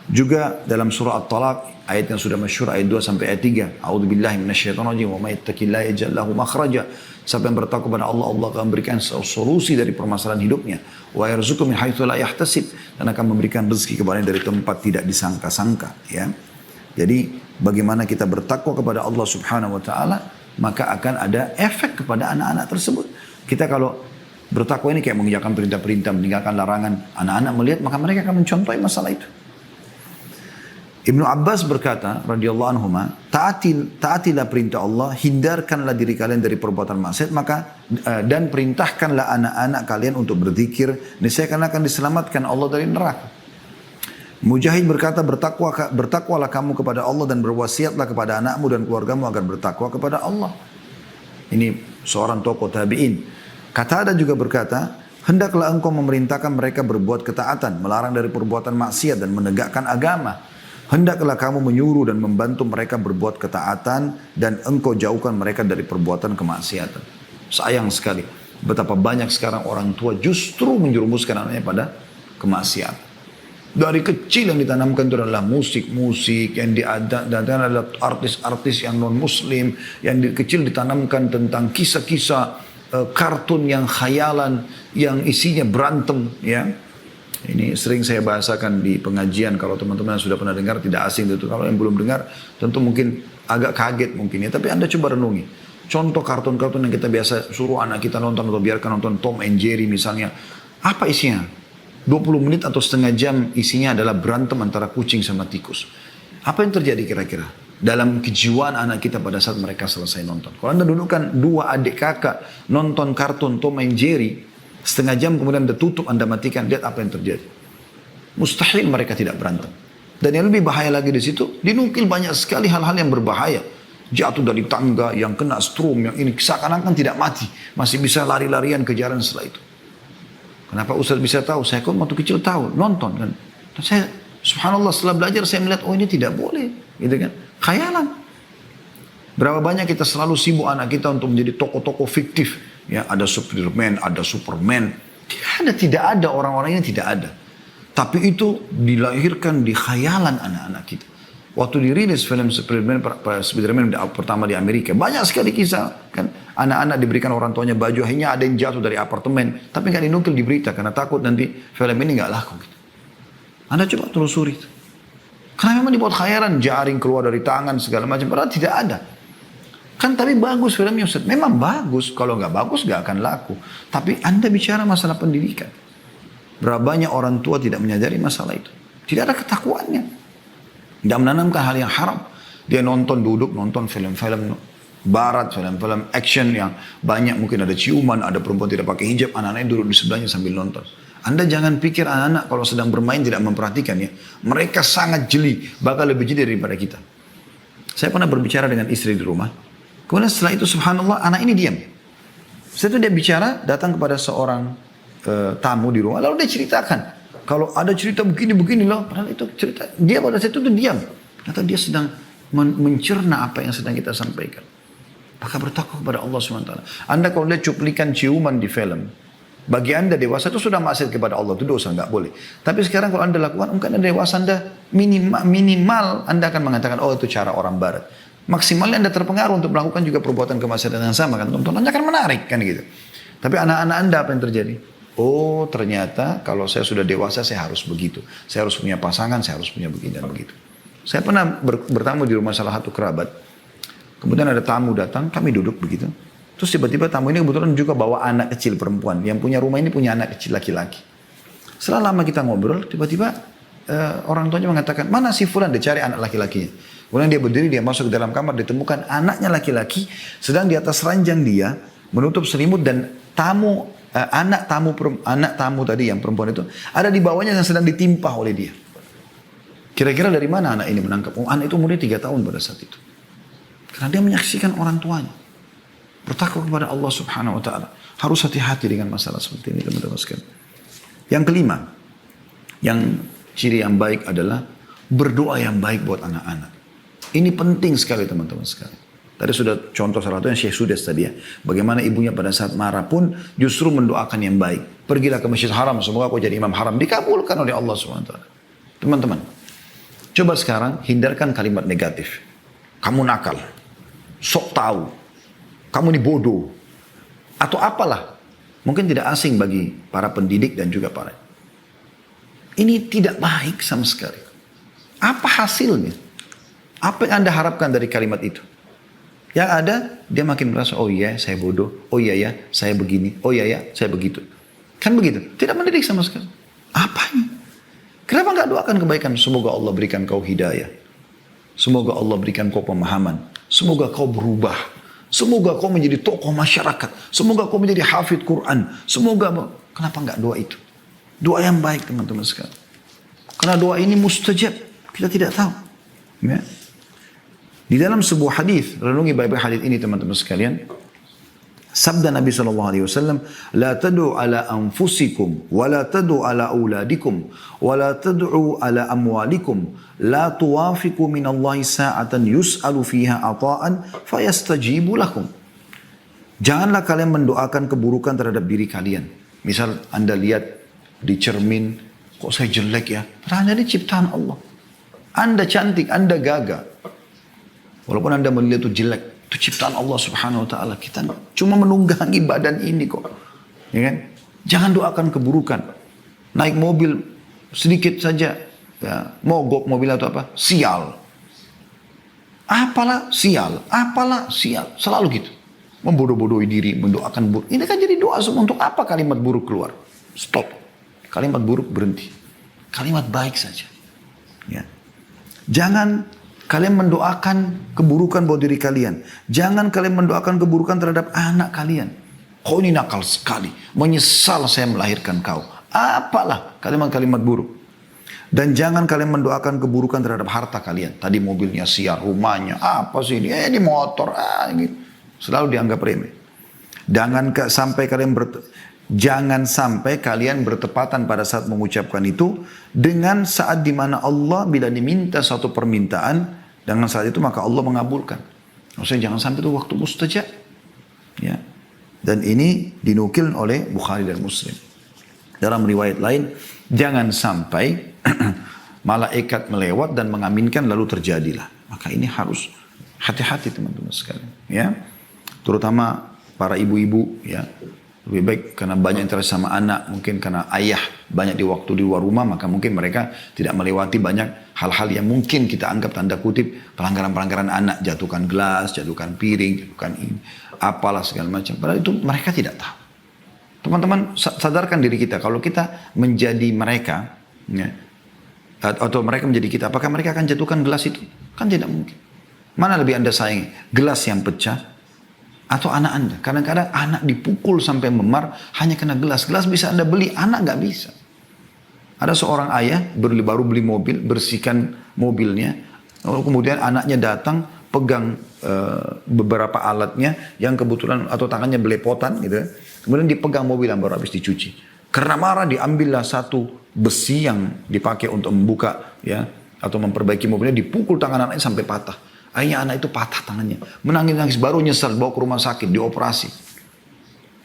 Juga dalam surah At-Talaq, ayat yang sudah masyhur, ayat 2 sampai ayat 3. A'udzu billahi minasyaitonir rajim, wa may yattaqillaha yaj'al lahu makhraja. Siapa yang bertakwa kepada Allah, Allah akan memberikan solusi dari permasalahan hidupnya. Wa yarzuqhu min haitsu la yahtasib, dan akan memberikan rezeki kepadanya dari tempat tidak disangka-sangka, ya. Jadi bagaimana kita bertakwa kepada Allah Subhanahu wa taala, maka akan ada efek kepada anak-anak tersebut. Kita kalau bertakwa ini kayak mengerjakan perintah-perintah, meninggalkan larangan, anak-anak melihat maka mereka akan mencontohi masalah itu. Ibnu Abbas berkata, radhiyallahu anhuma, taatilah perintah Allah, hindarkanlah diri kalian dari perbuatan maksiat, maka dan perintahkanlah anak-anak kalian untuk berzikir, niscaya kalian akan diselamatkan Allah dari neraka. Mujahid berkata, bertakwalah kamu kepada Allah dan berwasiatlah kepada anakmu dan keluargamu agar bertakwa kepada Allah. Ini seorang tokoh tabi'in. Qatadah juga berkata, hendaklah engkau memerintahkan mereka berbuat ketaatan, melarang dari perbuatan maksiat dan menegakkan agama. Hendaklah kamu menyuruh dan membantu mereka berbuat ketaatan dan engkau jauhkan mereka dari perbuatan kemaksiatan. Sayang sekali betapa banyak sekarang orang tua justru menjerumuskan anaknya pada kemaksiatan. Dari kecil yang ditanamkan itu adalah musik-musik, yang diadakan adalah artis-artis yang non-muslim, yang dari kecil ditanamkan tentang kisah-kisah kartun yang khayalan, yang isinya berantem, ya. Ini sering saya bahasakan di pengajian, kalau teman-teman yang sudah pernah dengar tidak asing itu. Kalau yang belum dengar tentu mungkin agak kaget mungkin ya, tapi Anda coba renungi. Contoh kartun-kartun yang kita biasa suruh anak kita nonton atau biarkan nonton Tom and Jerry misalnya. Apa isinya? 20 menit atau setengah jam isinya adalah berantem antara kucing sama tikus. Apa yang terjadi kira-kira dalam kejiwaan anak kita pada saat mereka selesai nonton? Kalau Anda dudukkan dua adik kakak nonton kartun Tom and Jerry, setengah jam kemudian Anda tutup, Anda matikan, lihat apa yang terjadi. Mustahil mereka tidak berantem. Dan yang lebih bahaya lagi di situ, dinukil banyak sekali hal-hal yang berbahaya. Jatuh dari tangga, yang kena strom, yang ini seakan-akan tidak mati. Masih bisa lari-larian kejaran setelah itu. Kenapa Ustaz bisa tahu? Saya kok waktu kecil tahu, nonton kan. Dan saya, subhanallah, setelah belajar saya melihat, oh ini tidak boleh. Gitu kan. Khayalan. Berapa banyak kita selalu sibuk anak kita untuk menjadi tokoh-tokoh fiktif. Ya, ada Spiderman, ada Superman. Tidak ada orang-orang ini tidak ada. Tapi itu dilahirkan di khayalan anak-anak kita. Waktu dirilis film Spiderman pertama di Amerika, banyak sekali kisah kan, anak-anak diberikan orang tuanya baju, akhirnya ada yang jatuh dari apartemen, tapi nggak dinukil di berita karena takut nanti film ini nggak laku. Gitu. Anda coba telusuri itu. Karena memang dibuat khayalan, jaring keluar dari tangan segala macam, padahal tidak ada. Kan tapi bagus filmnya Ustaz, memang bagus. Kalau nggak bagus nggak akan laku. Tapi Anda bicara masalah pendidikan. Berapa banyak orang tua tidak menyadari masalah itu. Tidak ada ketakuannya. Tidak menanamkan hal yang haram. Dia nonton film-film barat, film-film action yang banyak mungkin ada ciuman, ada perempuan tidak pakai hijab, anak-anaknya duduk di sebelahnya sambil nonton. Anda jangan pikir anak-anak kalau sedang bermain tidak memperhatikan ya. Mereka sangat jeli, bahkan lebih jeli daripada kita. Saya pernah berbicara dengan istri di rumah. Kemudian setelah itu subhanallah anak ini diam. Setelah itu dia bicara, datang kepada seorang tamu di rumah, lalu dia ceritakan. Kalau ada cerita begini loh, padahal itu cerita. Dia pada saat itu diam. Ternyata dia sedang mencerna apa yang sedang kita sampaikan. Maka bertakwa kepada Allah SWT. Anda kalau lihat cuplikan ciuman di film, bagi Anda dewasa itu sudah maksiat kepada Allah, itu dosa, nggak boleh. Tapi sekarang kalau Anda lakukan, mungkin Anda dewasa, Anda minimal Anda akan mengatakan, oh itu cara orang barat. Maksimalnya Anda terpengaruh untuk melakukan juga perbuatan kemaksiatan yang sama kan. Tontonannya akan menarik kan gitu. Tapi anak-anak Anda apa yang terjadi? Oh ternyata kalau saya sudah dewasa saya harus begitu. Saya harus punya pasangan, saya harus punya begini dan begitu. Saya pernah bertamu di rumah salah satu kerabat. Kemudian ada tamu datang, kami duduk begitu. Terus tiba-tiba tamu ini kebetulan juga bawa anak kecil perempuan. Yang punya rumah ini punya anak kecil laki-laki. Setelah lama kita ngobrol, tiba-tiba orang tuanya mengatakan, mana si fulan, dia cari anak laki-lakinya. Kemudian dia berdiri, dia masuk ke dalam kamar, ditemukan anaknya laki-laki sedang di atas ranjang dia, menutup selimut dan anak tamu tadi yang perempuan itu ada di bawahnya yang sedang ditimpa oleh dia. Kira-kira dari mana anak ini menangkap? Oh, anak itu umurnya 3 tahun pada saat itu. Karena dia menyaksikan orang tuanya. Bertakwa kepada Allah Subhanahu Wa Taala. Harus hati-hati dengan masalah seperti ini teman-teman sekalian. Yang kelima, yang ciri yang baik adalah berdoa yang baik buat anak-anak. Ini penting sekali teman-teman sekalian. Tadi sudah contoh salah satu yang Syekh Sudes tadi ya. Bagaimana ibunya pada saat marah pun justru mendoakan yang baik. Pergilah ke Masjid Haram, semoga kau jadi imam haram. Dikabulkan oleh Allah SWT. Teman-teman, coba sekarang hindarkan kalimat negatif. Kamu nakal, sok tahu, kamu ini bodoh, atau apalah. Mungkin tidak asing bagi para pendidik dan juga para. Ini tidak baik sama sekali. Apa hasilnya? Apa yang Anda harapkan dari kalimat itu? Yang ada, dia makin merasa, oh iya saya bodoh, oh iya ya saya begini, oh iya ya saya begitu. Kan begitu, tidak mendidik sama sekali. Apanya? Kenapa nggak doakan kebaikan? Semoga Allah berikan kau hidayah. Semoga Allah berikan kau pemahaman. Semoga kau berubah. Semoga kau menjadi tokoh masyarakat. Semoga kau menjadi hafidh Quran. Semoga, kenapa nggak doa itu? Doa yang baik teman-teman sekalian. Karena doa ini mustajab, kita tidak tahu. Ya. Di dalam sebuah hadis, renungi baik-baik hadis ini teman-teman sekalian. Sabda Nabi SAW, La tad'u ala anfusikum, wa la tad'u ala auladikum, wa la tad'u ala amwalikum, la tuwafiku minallahi sa'atan yus'alu fiha ata'an, fayastajibu lakum. Janganlah kalian mendoakan keburukan terhadap diri kalian. Misal Anda lihat di cermin, kok saya jelek ya? Padahal ini ciptaan Allah. Anda cantik, Anda gagah. Walaupun Anda melihat itu jelek, itu ciptaan Allah Subhanahu wa taala. Kita cuma menunggangi badan ini kok. Ya kan? Jangan doakan keburukan. Naik mobil sedikit saja, ya, mogok mobil atau apa, sial. Apalah sial, apalah sial. Selalu gitu. Membodoh-bodohi diri, mendoakan buruk. Ini kan jadi doa semua. Untuk apa kalimat buruk keluar? Stop. Kalimat buruk berhenti. Kalimat baik saja. Ya. Jangan kalian mendoakan keburukan buat diri kalian. Jangan kalian mendoakan keburukan terhadap anak kalian. Kau ini nakal sekali. Menyesal saya melahirkan kau. Apalah kalimat-kalimat buruk. Dan jangan kalian mendoakan keburukan terhadap harta kalian. Tadi mobilnya siar, rumahnya, apa sih ini? Ini motor, gitu. Selalu dianggap remeh. Jangan sampai kalian bertepatan pada saat mengucapkan itu dengan saat dimana Allah bila diminta satu permintaan, dengan saat itu maka Allah mengabulkan. Maksudnya jangan sampai itu waktu mustajab. Ya. Dan ini dinukil oleh Bukhari dan Muslim. Dalam riwayat lain, jangan sampai malaikat melewat dan mengaminkan lalu terjadilah. Maka ini harus hati-hati teman-teman sekalian. Ya. Terutama para ibu-ibu, ya, lebih baik karena banyak interaksi sama anak, mungkin karena ayah banyak di waktu di luar rumah, maka mungkin mereka tidak melewati banyak hal-hal yang mungkin kita anggap tanda kutip pelanggaran-pelanggaran anak, jatuhkan gelas, jatuhkan piring, jatuhkan ini, apalah segala macam. Padahal itu mereka tidak tahu. Teman-teman sadarkan diri kita, kalau kita menjadi mereka, ya, atau mereka menjadi kita, apakah mereka akan jatuhkan gelas itu? Kan tidak mungkin. Mana lebih Anda sayangi? Gelas yang pecah atau anak Anda? Kadang-kadang anak dipukul sampai memar hanya kena gelas. Gelas bisa Anda beli, anak nggak bisa. Ada seorang ayah baru beli mobil, bersihkan mobilnya, lalu kemudian anaknya datang pegang beberapa alatnya yang kebetulan atau tangannya belepotan gitu. Kemudian dipegang mobil yang baru habis dicuci. Karena marah diambillah satu besi yang dipakai untuk membuka ya atau memperbaiki mobilnya, dipukul tangan anaknya sampai patah. Akhirnya anak itu patah tangannya. Menangis-nangis, baru nyesal, bawa ke rumah sakit, dioperasi.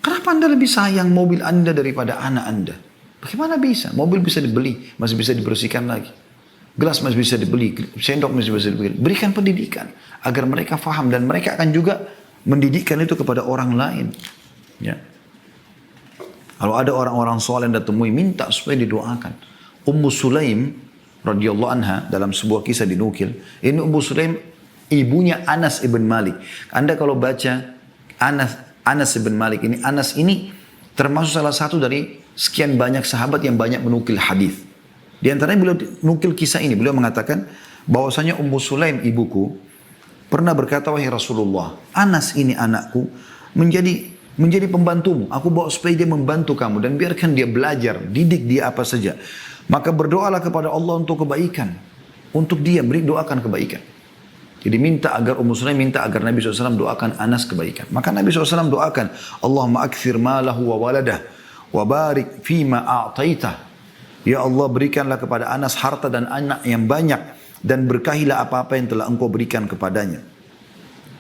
Kenapa Anda lebih sayang mobil Anda daripada anak Anda? Bagaimana bisa? Mobil bisa dibeli, masih bisa dibersihkan lagi. Gelas masih bisa dibeli, sendok masih bisa dibeli. Berikan pendidikan agar mereka faham dan mereka akan juga mendidikkan itu kepada orang lain. Ya. Kalau ada orang-orang soleh yang temui, minta supaya didoakan. Ummu Sulaim radhiyallahu anha dalam sebuah kisah dinukil. Ini Ummu Sulaim ibunya Anas ibn Malik. Anda kalau baca Anas ibn Malik ini, Anas ini termasuk salah satu dari sekian banyak sahabat yang banyak menukil hadis. Di antaranya beliau nukil kisah ini. Beliau mengatakan bahwasanya Ummu Sulaim ibuku pernah berkata, wahai Rasulullah, Anas ini anakku menjadi pembantumu. Aku bawa supaya dia membantu kamu dan biarkan dia belajar, didik dia apa saja. Maka berdoalah kepada Allah untuk kebaikan. Untuk dia doakan kebaikan. Jadi minta agar Ummu Sulaim minta agar Nabi SAW doakan Anas kebaikan. Maka Nabi SAW doakan, Allahumma akthir malahu wa waladah wa barik fima a'taitah. Ya Allah, berikanlah kepada Anas harta dan anak yang banyak dan berkahilah apa-apa yang telah Engkau berikan kepadanya.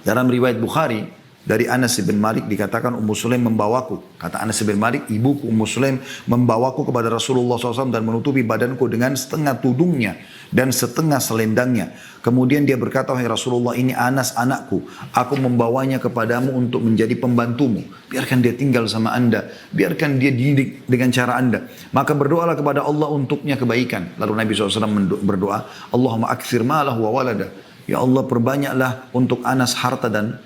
Dalam riwayat Bukhari dari Anas bin Malik dikatakan Ummu Sulaim membawaku. Kata Anas bin Malik, ibuku Ummu Sulaim membawaku kepada Rasulullah SAW dan menutupi badanku dengan setengah tudungnya dan setengah selendangnya. Kemudian dia berkata, wahai Rasulullah, ini Anas anakku. Aku membawanya kepadamu untuk menjadi pembantumu. Biarkan dia tinggal sama Anda. Biarkan dia didik dengan cara Anda. Maka berdoalah kepada Allah untuknya kebaikan. Lalu Nabi SAW berdoa, Allahumma akthir malahu wa walada. Ya Allah, perbanyaklah untuk Anas harta dan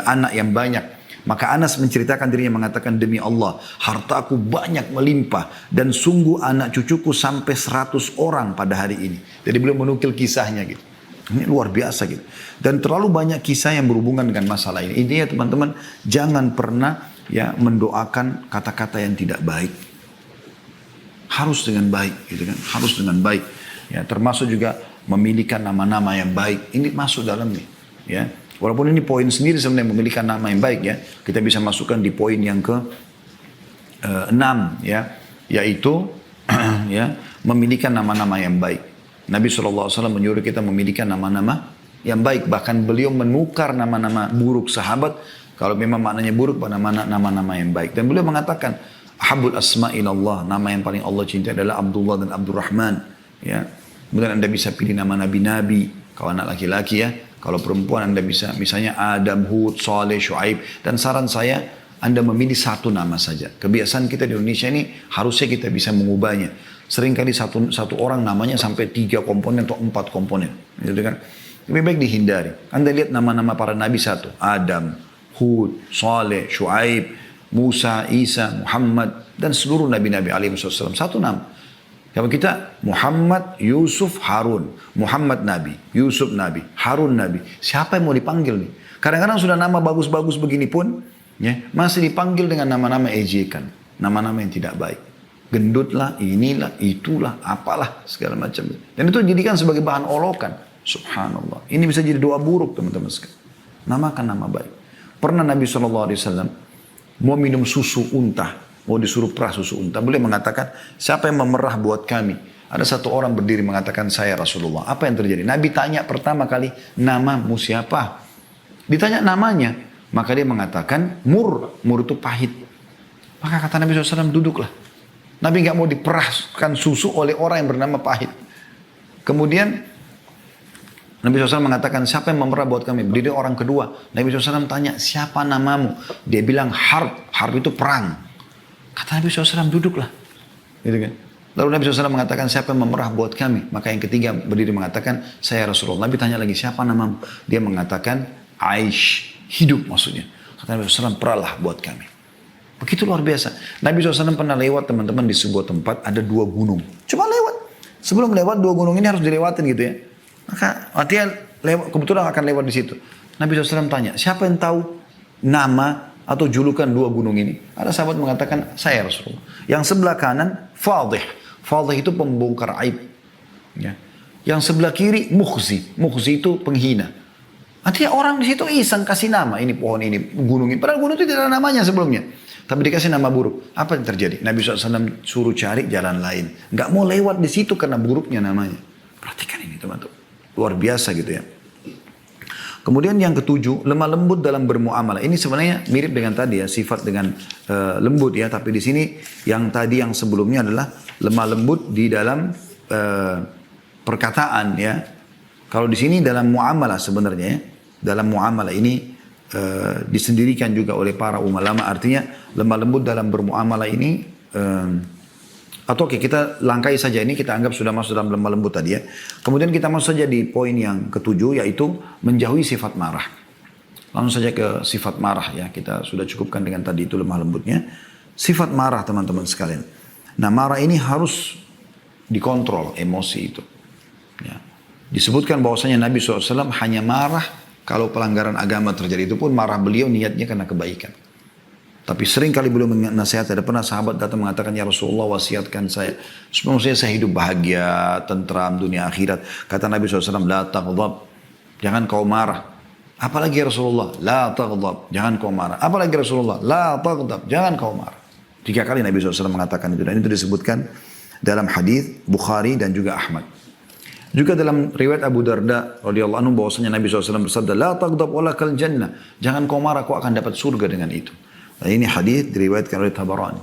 anak yang banyak. Maka Anas menceritakan dirinya mengatakan, demi Allah, hartaku banyak melimpah dan sungguh anak cucuku sampai 100 orang pada hari ini. Jadi beliau menukil kisahnya gitu. Ini luar biasa gitu. Dan terlalu banyak kisah yang berhubungan dengan masalah ini. Intinya teman-teman, jangan pernah ya mendoakan kata-kata yang tidak baik. Harus dengan baik gitu kan. Harus dengan baik. Ya, termasuk juga memilihkan nama-nama yang baik. Ini masuk dalam nih, ya. Walaupun ini poin sendiri sebenarnya memilihkan nama yang baik ya. Kita bisa masukkan di poin yang ke 6 ya. Yaitu ya, memilihkan nama-nama yang baik. Nabi SAW menyuruh kita memilihkan nama-nama yang baik. Bahkan beliau menukar nama-nama buruk sahabat. Kalau memang maknanya buruk pada nama-nama yang baik. Dan beliau mengatakan, Ahabul asma ilallah, nama yang paling Allah cintai adalah Abdullah dan Abdurrahman. Ya. Kemudian Anda bisa pilih nama nabi-nabi, kalau anak laki-laki ya. Kalau perempuan Anda bisa, misalnya Adam, Hud, Saleh, Syuaib. Dan saran saya, Anda memilih satu nama saja. Kebiasaan kita di Indonesia ini, harusnya kita bisa mengubahnya. Seringkali satu orang namanya sampai 3 komponen atau 4 komponen. Gitu kan? Lebih baik dihindari. Anda lihat nama-nama para nabi satu. Adam, Hud, Saleh, Syuaib, Musa, Isa, Muhammad, dan seluruh nabi-nabi alaihi wasallam. Satu nama. Kalau kita Muhammad, Yusuf, Harun. Muhammad nabi, Yusuf nabi, Harun nabi. Siapa yang mau dipanggil nih? Kadang-kadang sudah nama bagus-bagus begini pun, ya, masih dipanggil dengan nama-nama ejekan. Nama-nama yang tidak baik. Gendutlah, inilah, itulah, apalah, segala macam. Dan itu dijadikan sebagai bahan olokan. Subhanallah. Ini bisa jadi doa buruk teman-teman sekalian. Namakan nama baik. Pernah Nabi SAW mau minum susu unta, mau disuruh perah susu unta, beliau mengatakan, siapa yang memerah buat kami? Ada satu orang berdiri mengatakan, saya Rasulullah. Apa yang terjadi? Nabi tanya pertama kali, namamu siapa? Ditanya namanya, maka dia mengatakan, Mur itu pahit. Maka kata Nabi SAW, duduklah. Nabi nggak mau diperahkan susu oleh orang yang bernama pahit. Kemudian Nabi SAW mengatakan, siapa yang memerah buat kami? Berdiri orang kedua. Nabi SAW tanya, siapa namamu? Dia bilang, Harb. Harb itu perang. Kata Nabi SAW, duduklah. Gitu kan? Lalu Nabi SAW mengatakan, siapa yang memerah buat kami? Maka yang ketiga berdiri mengatakan, saya Rasulullah. Nabi tanya lagi, siapa namamu? Dia mengatakan, Aish. Hidup maksudnya. Kata Nabi SAW, perahlah buat kami. Begitu luar biasa. Nabi SAW pernah lewat teman-teman di sebuah tempat, ada 2 gunung. Cuma lewat. Sebelum lewat 2 gunung ini harus dilewatin gitu ya. Maka artinya kebetulan akan lewat di situ. Nabi SAW tanya, siapa yang tahu nama atau julukan 2 gunung ini? Ada sahabat mengatakan, saya Rasulullah. Yang sebelah kanan, Fadih. Fadih itu pembongkar aib. Ya. Yang sebelah kiri, Mukhzi. Mukhzi itu penghina. Artinya orang di situ iseng kasih nama. Ini pohon ini, gunung ini. Padahal gunung itu tidak ada namanya sebelumnya. Tapi dikasih nama buruk. Apa yang terjadi? Nabi SAW suruh cari jalan lain. Nggak mau lewat di situ karena buruknya namanya. Perhatikan ini teman-teman. Luar biasa gitu ya. Kemudian yang ketujuh, lemah lembut dalam bermuamalah. Ini sebenarnya mirip dengan tadi ya, sifat dengan lembut ya. Tapi di sini yang tadi yang sebelumnya adalah lemah lembut di dalam perkataan ya. Kalau di sini dalam muamalah sebenarnya ya. Dalam muamalah ini disendirikan juga oleh para ulama. Artinya lemah lembut dalam bermuamalah ini atau oke, kita langkai saja ini, kita anggap sudah masuk dalam lemah lembut tadi ya. Kemudian kita masuk saja di poin yang ketujuh, yaitu menjauhi sifat marah. Langsung saja ke sifat marah ya, kita sudah cukupkan dengan tadi itu lemah lembutnya. Sifat marah teman-teman sekalian. Nah marah ini harus dikontrol emosi itu. Ya. Disebutkan bahwasanya Nabi SAW hanya marah kalau pelanggaran agama terjadi, itu pun marah beliau niatnya karena kebaikan. Tapi sering kali beliau menasihat, ada pernah sahabat datang mengatakan, ya Rasulullah wasiatkan saya, supaya saya hidup bahagia, tentram dunia akhirat. Kata Nabi SAW, la taghdab, jangan kau marah. Apalagi ya Rasulullah, la taghdab, jangan kau marah. Apalagi Rasulullah, la taghdab, jangan kau marah. 3 kali Nabi SAW mengatakan itu, dan itu disebutkan dalam hadis Bukhari dan juga Ahmad. Juga dalam riwayat Abu Darda radhiyallahu anhu bahwasanya Nabi SAW bersabda, la taghdab walakal jannah, jangan kau marah, kau akan dapat surga dengan itu. Nah, ini hadis diriwayatkan oleh Tabarani.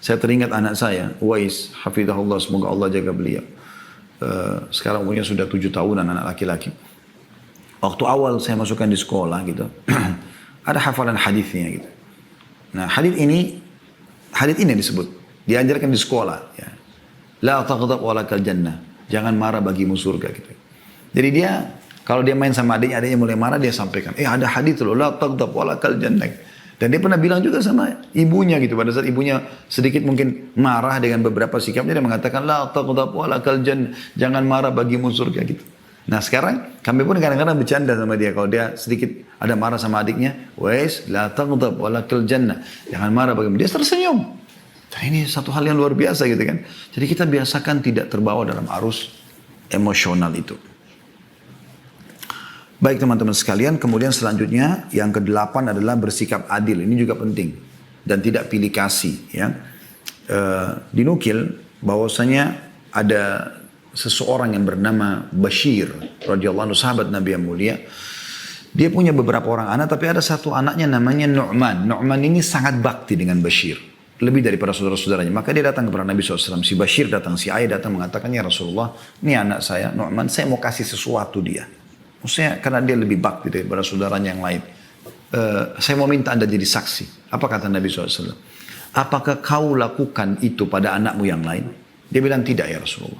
Saya teringat anak saya, Uwais, hafizahullah, semoga Allah jaga beliau. Sekarang umurnya sudah 7 tahunan, anak laki-laki. Waktu awal saya masukkan di sekolah gitu, ada hafalan hadisnya gitu. Nah hadis ini disebut, diajarkan di sekolah. Ya. La taghdab walakal jannah, jangan marah bagimu surga gitu. Jadi dia, kalau dia main sama adiknya mulai marah, dia sampaikan, ada hadis loh, la taghdab walakal jannah. Dan dia pernah bilang juga sama ibunya gitu. Pada saat ibunya sedikit mungkin marah dengan beberapa sikapnya, dia mengatakan, la taghdab walakal jannah, jangan marah bagimu surga gitu. Nah sekarang kami pun kadang-kadang bercanda sama dia. Kalau dia sedikit ada marah sama adiknya, wais, la taghdab walakal jannah, jangan marah bagimu. Dia tersenyum. Nah, ini satu hal yang luar biasa gitu kan. Jadi kita biasakan tidak terbawa dalam arus emosional itu. Baik teman-teman sekalian, kemudian selanjutnya yang ke-8 adalah bersikap adil. Ini juga penting dan tidak pilih kasih. Ya. Dinukil bahwasanya ada seseorang yang bernama Bashir radhiyallahu anhu, sahabat Nabi yang mulia. Dia punya beberapa orang anak, tapi ada satu anaknya namanya Nu'man. Nu'man ini sangat bakti dengan Bashir. lebih daripada saudara-saudaranya. Maka dia datang kepada Nabi SAW. Si Bashir datang, si Ayah datang mengatakan, ya Rasulullah, ini anak saya, Nu'man, saya mau kasih sesuatu dia. Maksudnya karena dia lebih bakti daripada saudaranya yang lain. Saya mau minta anda jadi saksi. Apa kata Nabi SAW? Apakah kau lakukan itu pada anakmu yang lain? Dia bilang tidak ya Rasulullah.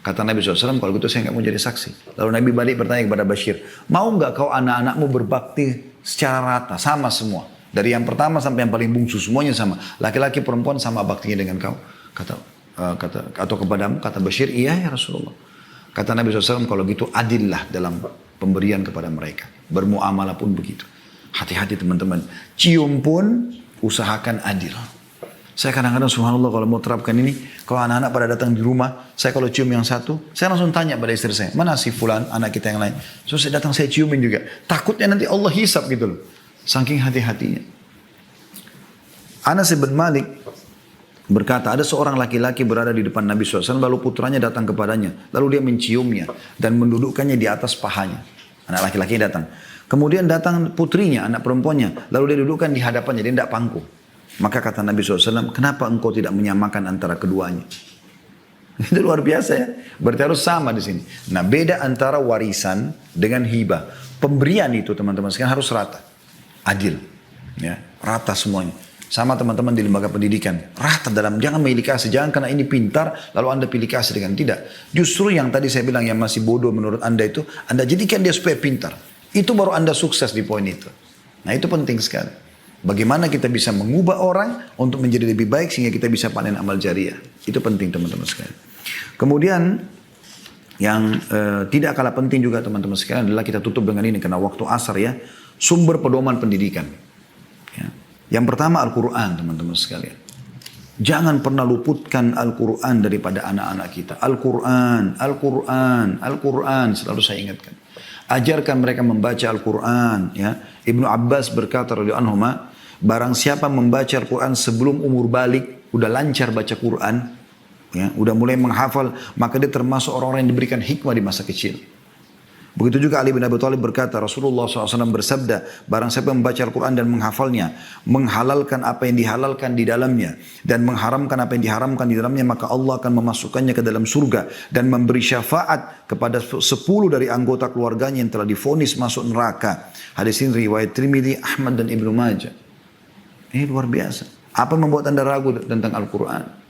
Kata Nabi SAW, kalau gitu saya nggak mau jadi saksi. Lalu Nabi balik bertanya kepada Bashir, mau nggak kau anak-anakmu berbakti secara rata, sama semua? Dari yang pertama sampai yang paling bungsu semuanya sama. Laki-laki perempuan sama baktinya dengan kau. Atau kepadamu, kata Bashir, iya ya Rasulullah. Kata Nabi SAW, kalau gitu adillah dalam pemberian kepada mereka. Bermuamalah pun begitu. Hati-hati teman-teman. Cium pun usahakan adil. Saya kadang-kadang subhanallah kalau mau terapkan ini, kalau anak-anak pada datang di rumah, saya kalau cium yang satu, saya langsung tanya pada istri saya, mana si fulan, anak kita yang lain. So saya datang saya ciumin juga. Takutnya nanti Allah hisap gitu loh. Saking hati-hatinya. Anas bin Malik berkata, ada seorang laki-laki berada di depan Nabi SAW, lalu putranya datang kepadanya. Lalu dia menciumnya dan mendudukkannya di atas pahanya. Anak laki-laki datang. Kemudian datang putrinya, anak perempuannya. Lalu dia dudukkan di hadapannya, dia tidak pangku. Maka kata Nabi SAW, kenapa engkau tidak menyamakan antara keduanya? Itu luar biasa ya. Berarti harus sama di sini. Nah beda antara warisan dengan hibah. Pemberian itu teman-teman sekalian harus rata. Adil. Ya, rata semuanya. Sama teman-teman di lembaga pendidikan. Rata dalam, jangan pilih kasih. Jangan karena ini pintar, lalu anda pilih kasih dengan tidak. Justru yang tadi saya bilang yang masih bodoh menurut anda itu, anda jadikan dia supaya pintar. Itu baru anda sukses di poin itu. Nah itu penting sekali. Bagaimana kita bisa mengubah orang untuk menjadi lebih baik sehingga kita bisa panen amal jariah. Itu penting teman-teman sekalian. Kemudian yang tidak kalah penting juga teman-teman sekalian adalah kita tutup dengan ini karena waktu asar ya. Sumber pedoman pendidikan. Ya. Yang pertama Al-Quran teman-teman sekalian. Jangan pernah luputkan Al-Quran daripada anak-anak kita. Al-Quran, Al-Quran, Al-Quran selalu saya ingatkan. Ajarkan mereka membaca Al-Quran. Ya. Ibnu Abbas berkata radhiyallahu anhuma, barang siapa membaca Al-Quran sebelum umur balik, udah lancar baca Quran, ya, udah mulai menghafal, maka dia termasuk orang-orang yang diberikan hikmah di masa kecil. Begitu juga Ali bin Abi Thalib berkata, Rasulullah SAW bersabda, barang siapa membaca Al-Quran dan menghafalnya, menghalalkan apa yang dihalalkan di dalamnya, dan mengharamkan apa yang diharamkan di dalamnya, maka Allah akan memasukkannya ke dalam surga, dan memberi syafaat kepada 10 dari anggota keluarganya yang telah divonis masuk neraka. Hadis ini riwayat Tirmidzi, Ahmad dan Ibnu Majah. Ini luar biasa. Apa membuat anda ragu tentang Al-Quran?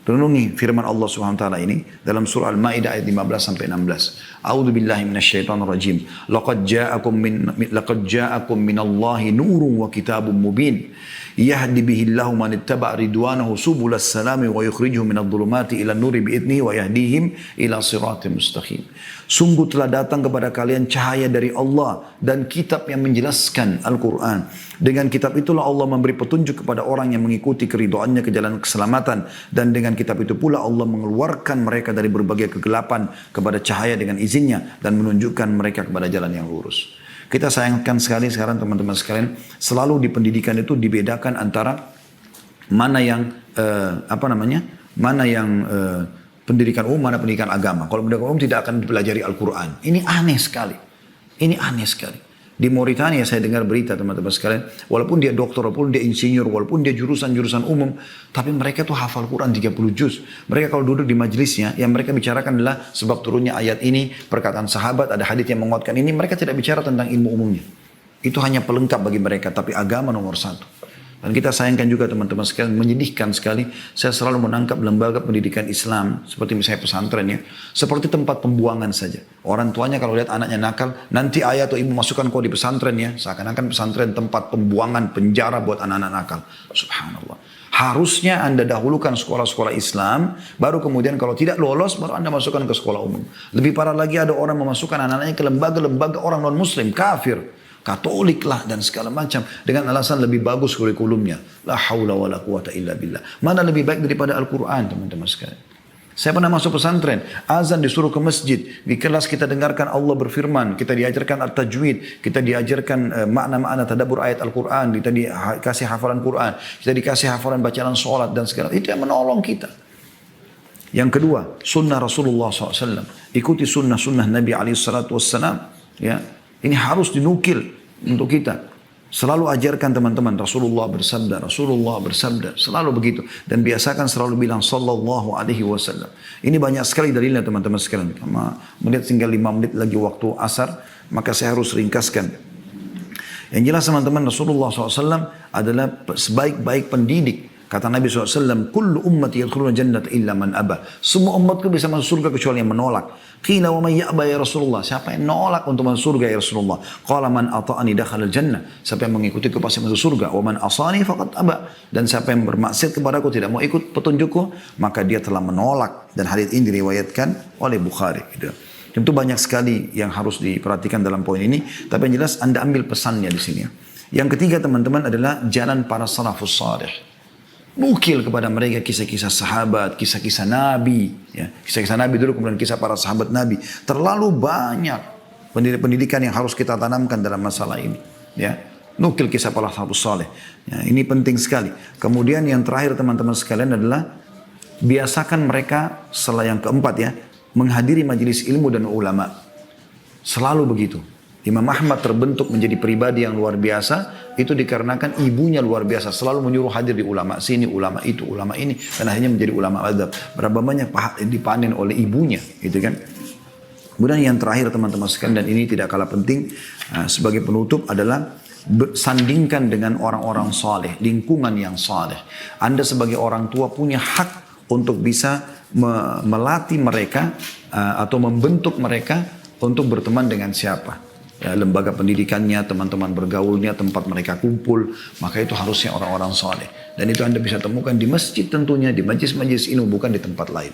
Renungi firman Allah SWT ini dalam surah Al-Maidah ayat 15 sampai 16. A'udzu billahi minasyaitonir rajim. Laqad ja'akum minallahi nurun wa kitabun mubin. Yahdi bihi Allahu man ittaba' ridwanahu subulas salami wa yukhrijuhum minadh dhulumati ila nuri bi'idnihi wa yahdihim ila siratim mustaqim. Sungguh telah datang kepada kalian cahaya dari Allah dan kitab yang menjelaskan Al-Quran. Dengan kitab itulah Allah memberi petunjuk kepada orang yang mengikuti keridhaannya ke jalan keselamatan. Dan dengan kitab itu pula Allah mengeluarkan mereka dari berbagai kegelapan kepada cahaya dengan izinnya. Dan menunjukkan mereka kepada jalan yang lurus. Kita sayangkan sekali sekarang teman-teman sekalian. Selalu di pendidikan itu dibedakan antara mana yang mana yang pendidikan umum, mana pendidikan agama. Kalau pendidikan umum tidak akan dipelajari Al-Quran. Ini aneh sekali. Ini aneh sekali. Di Mauritania saya dengar berita teman-teman sekalian. Walaupun dia dokter, walaupun dia insinyur, walaupun dia jurusan-jurusan umum. Tapi mereka tuh hafal Quran 30 juz. Mereka kalau duduk di majelisnya, yang mereka bicarakan adalah sebab turunnya ayat ini, perkataan sahabat, ada hadits yang menguatkan ini. Mereka tidak bicara tentang ilmu umumnya. Itu hanya pelengkap bagi mereka. Tapi agama nomor satu. Dan kita sayangkan juga teman-teman sekalian, menyedihkan sekali. Saya selalu menangkap lembaga pendidikan Islam, seperti misalnya pesantren ya, seperti tempat pembuangan saja. Orang tuanya kalau lihat anaknya nakal, nanti ayah atau ibu masukkan kau di pesantren ya, seakan-akan pesantren tempat pembuangan, penjara buat anak-anak nakal. Subhanallah. Harusnya anda dahulukan sekolah-sekolah Islam, baru kemudian kalau tidak lolos, baru anda masukkan ke sekolah umum. Lebih parah lagi ada orang memasukkan anak-anaknya ke lembaga-lembaga orang non-muslim, kafir. Katolik lah dan segala macam dengan alasan lebih bagus kurikulumnya. La haula wala quwata illa billah. Mana lebih baik daripada Al-Quran teman-teman sekalian. Saya pernah masuk pesantren, azan disuruh ke masjid, di kelas kita dengarkan Allah berfirman, kita diajarkan at-tajwid, kita diajarkan makna-makna tadabbur ayat Al-Quran, kita dikasih hafalan Quran, kita dikasih hafalan bacaan sholat dan segala itu yang menolong kita. Yang kedua, sunnah Rasulullah SAW. Ikuti sunnah-sunnah Nabi SAW. Ya. Ini harus dinukil untuk kita. Selalu ajarkan teman-teman, Rasulullah bersabda, selalu begitu. Dan biasakan selalu bilang sallallahu alaihi wasallam. Ini banyak sekali dalilnya teman-teman sekalian. Karena melihat tinggal 5 menit lagi waktu asar, maka saya harus ringkaskan. Yang jelas teman-teman, Rasulullah SAW adalah sebaik-baik pendidik. Kata Nabi SAW, kullu ummati yadkhuluna jannata illa man aba. Semua umatku bisa masuk surga kecuali yang menolak. Qila wa man ya'ba ya Rasulullah. Siapa yang menolak untuk masuk surga ya Rasulullah? Qala man ata'ani dakhala jannah. Siapa yang mengikutiku pasti masuk surga. Wa man asani faqad aba. Dan siapa yang bermaksiat kepadaku tidak mau ikut petunjukku, maka dia telah menolak. Dan hadits ini diriwayatkan oleh Bukhari. Gitu. Tentu banyak sekali yang harus diperhatikan dalam poin ini. Tapi yang jelas Anda ambil pesannya di sini. Yang ketiga teman-teman adalah jalan para salafus salih. Nukil kepada mereka kisah-kisah sahabat, kisah-kisah Nabi. Ya. Kisah-kisah Nabi dulu, kemudian kisah para sahabat Nabi. Terlalu banyak pendidikan yang harus kita tanamkan dalam masalah ini. Ya. Nukil kisah para sahabat saleh. Ya, ini penting sekali. Kemudian yang terakhir teman-teman sekalian adalah biasakan mereka, setelah yang keempat ya, menghadiri majelis ilmu dan ulama. Selalu begitu. Imam Ahmad terbentuk menjadi pribadi yang luar biasa, itu dikarenakan ibunya luar biasa. Selalu menyuruh hadir di ulama sini, ulama itu, ulama ini. Dan akhirnya menjadi ulama adzab. Berapa banyak dipanen oleh ibunya. Gitu kan. Kemudian yang terakhir teman-teman sekalian, dan ini tidak kalah penting sebagai penutup adalah sandingkan dengan orang-orang saleh, lingkungan yang saleh. Anda sebagai orang tua punya hak untuk bisa melatih mereka atau membentuk mereka untuk berteman dengan siapa. Ya, lembaga pendidikannya, teman-teman bergaulnya, tempat mereka kumpul, maka itu harusnya orang-orang saleh. Dan itu Anda bisa temukan di masjid tentunya, di majlis-majlis ilmu, bukan di tempat lain.